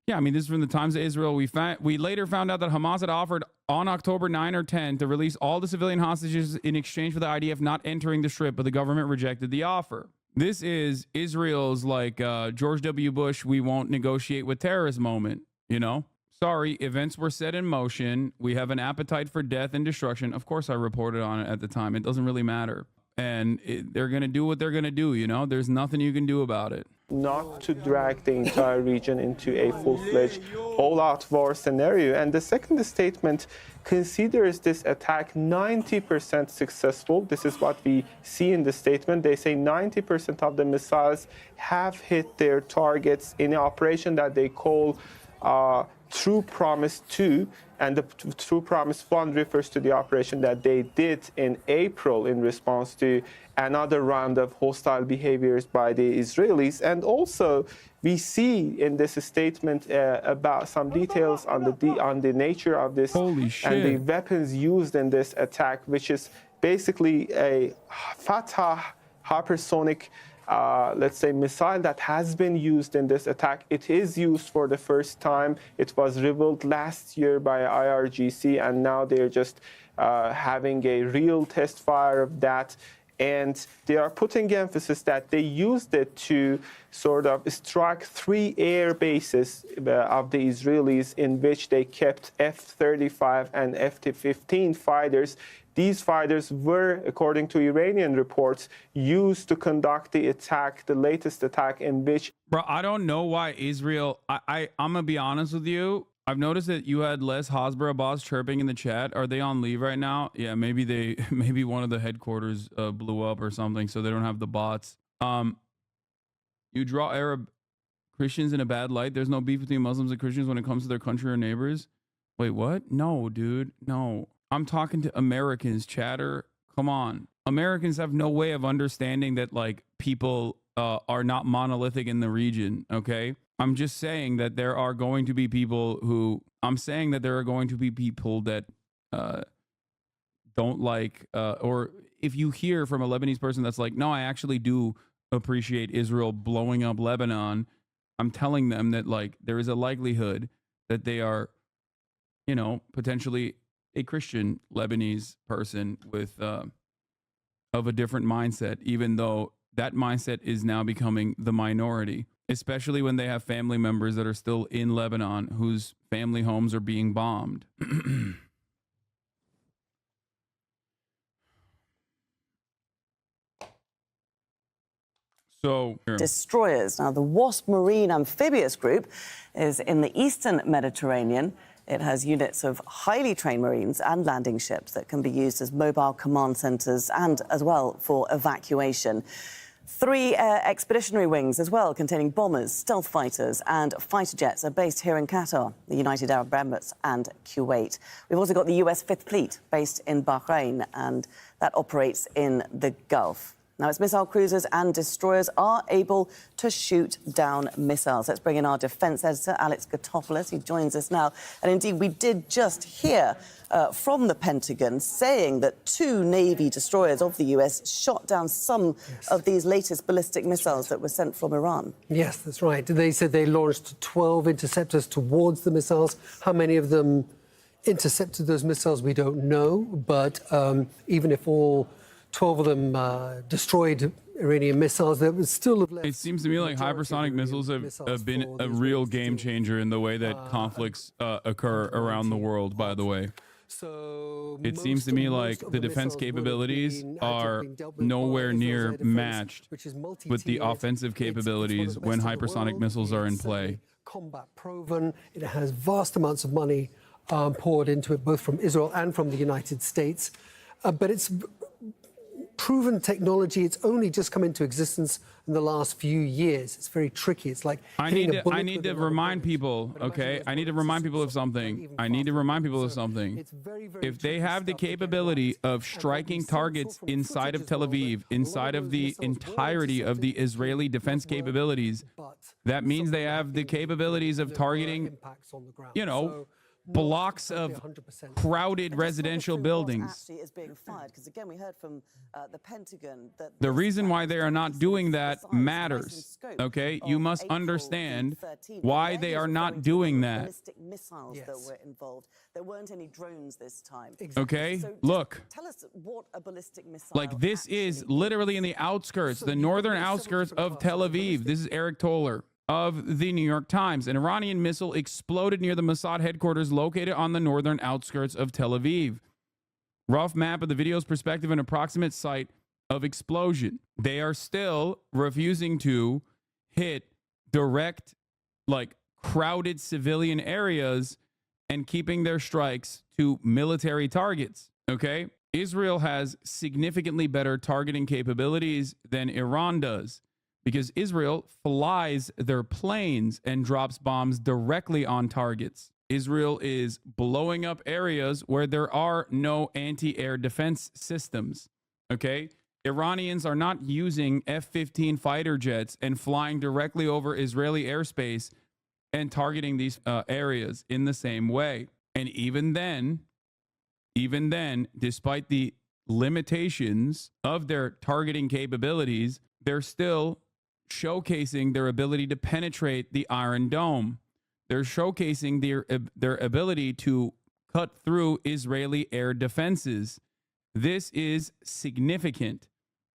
yeah, I mean, this is from the Times of Israel. We later found out that Hamas had offered on October 9 or 10 to release all the civilian hostages in exchange for the IDF not entering the Strip, but the government rejected the offer. This is Israel's like George W. Bush, we won't negotiate with terrorists moment, you know? Sorry, events were set in motion. We have an appetite for death and destruction. Of course, I reported on it at the time. It doesn't really matter. And they're going to do what they're going to do, you know? There's nothing you can do about it. Not to drag the entire region into a full-fledged all-out war scenario. And the second statement considers this attack 90% successful. This is what we see in the statement. They say 90% of the missiles have hit their targets in an operation that they call True Promise 2, and the True Promise 1 refers to the operation that they did in April in response to another round of hostile behaviors by the Israelis. And also, we see in this statement about some details on the nature of this and the weapons used in this attack, which is basically a Fatah hypersonic let's say, missile that has been used in this attack. It is used for the first time. It was revealed last year by IRGC, and now they're just having a real test fire of that. And they are putting emphasis that they used it to sort of strike 3 air bases of the Israelis in which they kept F-35 and F-15 fighters. These fighters were, according to Iranian reports, used to conduct the attack, the latest attack in which... Bro, I don't know why Israel... I'm going to be honest with you. I've noticed that you had less Hasbara boss chirping in the chat. Are they on leave right now? Yeah, maybe one of the headquarters blew up or something, so they don't have the bots. You draw Arab Christians in a bad light. There's no beef between Muslims and Christians when it comes to their country or neighbors. Wait, what? No, dude. No. I'm talking to Americans, chatter. Come on. Americans have no way of understanding that, like, people are not monolithic in the region, okay? I'm just saying that there are going to be people who... I'm saying that there are going to be people that don't like... or if you hear from a Lebanese person that's like, no, I actually do appreciate Israel blowing up Lebanon, I'm telling them that, like, there is a likelihood that they are, you know, potentially... a Christian Lebanese person with of a different mindset, even though that mindset is now becoming the minority, especially when they have family members that are still in Lebanon whose family homes are being bombed. So, destroyers. Now, the Wasp Marine Amphibious Group is in the eastern Mediterranean. It has units of highly trained Marines and landing ships that can be used as mobile command centres and as well for evacuation. 3 expeditionary wings as well, containing bombers, stealth fighters and fighter jets, are based here in Qatar, the United Arab Emirates and Kuwait. We've also got the US Fifth Fleet based in Bahrain, and that operates in the Gulf. Now, its missile cruisers and destroyers are able to shoot down missiles. Let's bring in our defence editor, Alex Gotopoulos, who joins us now. And indeed, we did just hear from the Pentagon saying that 2 Navy destroyers of the US shot down some of these latest ballistic missiles that were sent from Iran. Yes, that's right. They said they launched 12 interceptors towards the missiles. How many of them intercepted those missiles, we don't know. But even if all 12 of them destroyed Iranian missiles, there was still left. It seems to me like hypersonic missiles have been a real game changer in the way that conflicts occur around the world, by the way. So it seems to me like the defense capabilities are nowhere near matched with the offensive capabilities when hypersonic missiles are in play. Combat proven. It has vast amounts of money poured into it, both from Israel and from the United States. But it's proven technology. It's only just come into existence in the last few years. It's very tricky. It's like I need to remind people, okay? I need to remind people of something. If they have the capability of striking targets inside of Tel Aviv, inside of the entirety of the Israeli defense capabilities, that means they have the capabilities of targeting, you know, blocks of crowded residential buildings. Actually is being fired, because again, we heard from the Pentagon that the reason why they are not doing that matters, okay? You must understand why they are not doing that. Ballistic missiles that were involved. There weren't any drones this time. Okay, So look. Tell us what a ballistic missile. Like, this is literally in the outskirts, the northern outskirts of Tel Aviv. This is Eric Toller of the New York Times. An Iranian missile exploded near the Mossad headquarters located on the northern outskirts of Tel Aviv. Rough map of the video's perspective and approximate site of explosion. They are still refusing to hit direct, like, crowded civilian areas and keeping their strikes to military targets, okay? Israel has significantly better targeting capabilities than Iran does, because Israel flies their planes and drops bombs directly on targets. Israel is blowing up areas where there are no anti-air defense systems, okay? Iranians are not using F-15 fighter jets and flying directly over Israeli airspace and targeting these areas in the same way. And even then, despite the limitations of their targeting capabilities, they're still showcasing their ability to penetrate the Iron Dome. They're showcasing their ability to cut through Israeli air defenses. This is significant.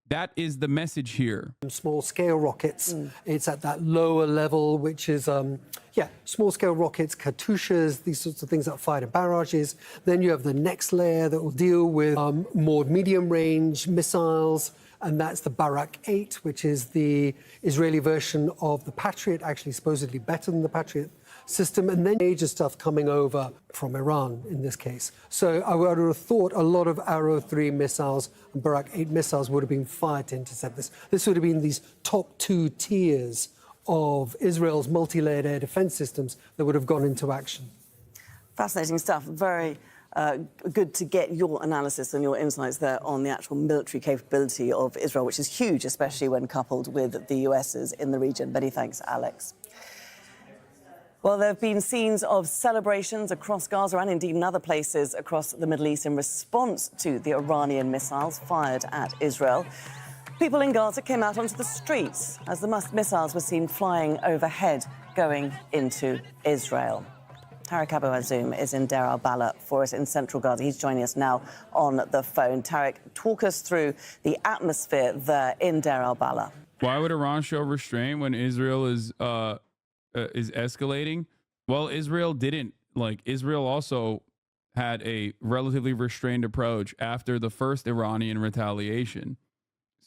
That is the message here. Small scale rockets. It's at that lower level, which is, small scale rockets, Katyushas, these sorts of things that fire to barrages. Then you have the next layer that will deal with more medium range missiles. And that's the Barak 8, which is the Israeli version of the Patriot, actually supposedly better than the Patriot system. And then major stuff coming over from Iran in this case. So I would have thought a lot of Arrow 3 missiles and Barak 8 missiles would have been fired to intercept this. This would have been these top 2 tiers of Israel's multi-layered air defense systems that would have gone into action. Fascinating stuff. Very good to get your analysis and your insights there on the actual military capability of Israel, which is huge, especially when coupled with the US's in the region. Many thanks, Alex. Well, there have been scenes of celebrations across Gaza and indeed in other places across the Middle East in response to the Iranian missiles fired at Israel. People in Gaza came out onto the streets as the missiles were seen flying overhead, going into Israel. Tariq Abu Azoum is in Deir al-Balah for us in central Gaza. He's joining us now on the phone. Tariq, talk us through the atmosphere there in Deir al-Balah. Why would Iran show restraint when Israel is escalating? Well, Israel didn't. Like, Israel also had a relatively restrained approach after the first Iranian retaliation.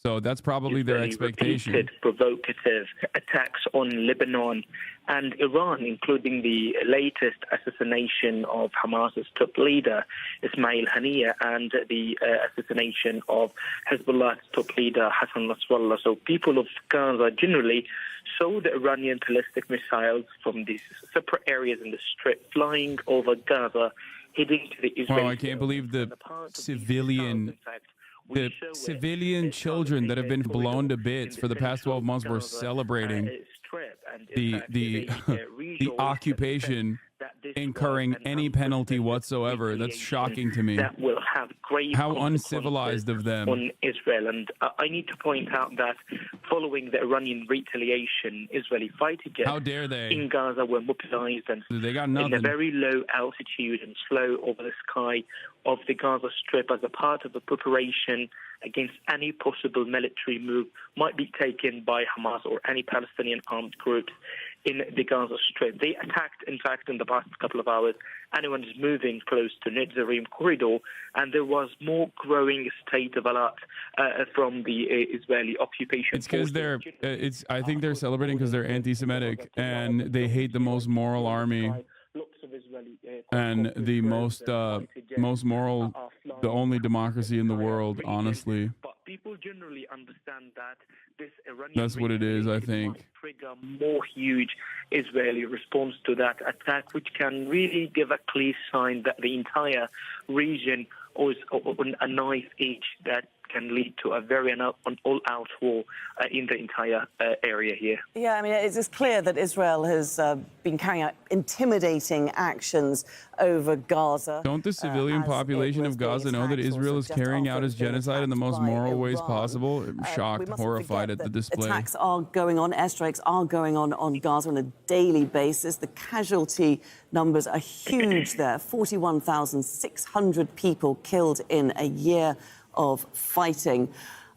So that's probably their expectation. Repeated provocative attacks on Lebanon and Iran, including the latest assassination of Hamas's top leader, Ismail Haniyeh, and the assassination of Hezbollah's top leader, Hassan Nasrallah. So people of Gaza generally saw the Iranian ballistic missiles from these separate areas in the Strip flying over Gaza, heading to the Israeli... Wow, I can't believe the civilian children that have been blown to bits for the past 12 months were celebrating the occupation incurring any penalty whatsoever. That's shocking to me. That will have grave How uncivilized of them. On Israel. And I need to point out that following the Iranian retaliation, Israeli fighter jets How dare they? in Gaza were mobilized and they got nothing. in a very low altitude and slow over the sky of the Gaza Strip as a part of a preparation against any possible military move might be taken by Hamas or any Palestinian armed groups in the Gaza Strip. They attacked, in fact, in the past couple of hours, anyone who's moving close to Netzarim corridor, and there was more growing state of alert from the Israeli occupation. It's because they're, I think they're celebrating because they're anti-Semitic and they hate the most moral army. And the most moral, the only democracy in the world, honestly. But people generally understand that this Iranian That's what it is, I think. might trigger more huge Israeli response to that attack, which can really give a clear sign that the entire region is on a knife edge that can lead to a very all-out war in the entire area here. Yeah, I mean, it's clear that Israel has been carrying out intimidating actions over Gaza. Don't the civilian population of Gaza know that Israel is carrying out its genocide in the most moral ways possible? I'm shocked, horrified at the display. Attacks are going on, airstrikes are going on Gaza on a daily basis. The casualty numbers are huge there. 41,600 people killed in a year of fighting.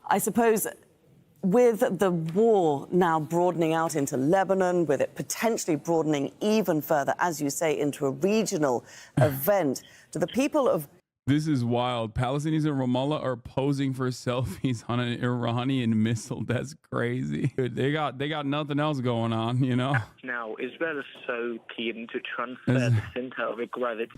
I suppose with the war now broadening out into Lebanon, with it potentially broadening even further, as you say, into a regional event, do the people of... This is wild. Palestinians in Ramallah are posing for selfies on an Iranian missile. That's crazy. Dude, they got nothing else going on, you know? Now, Israel is so keen to transfer the center of gravity.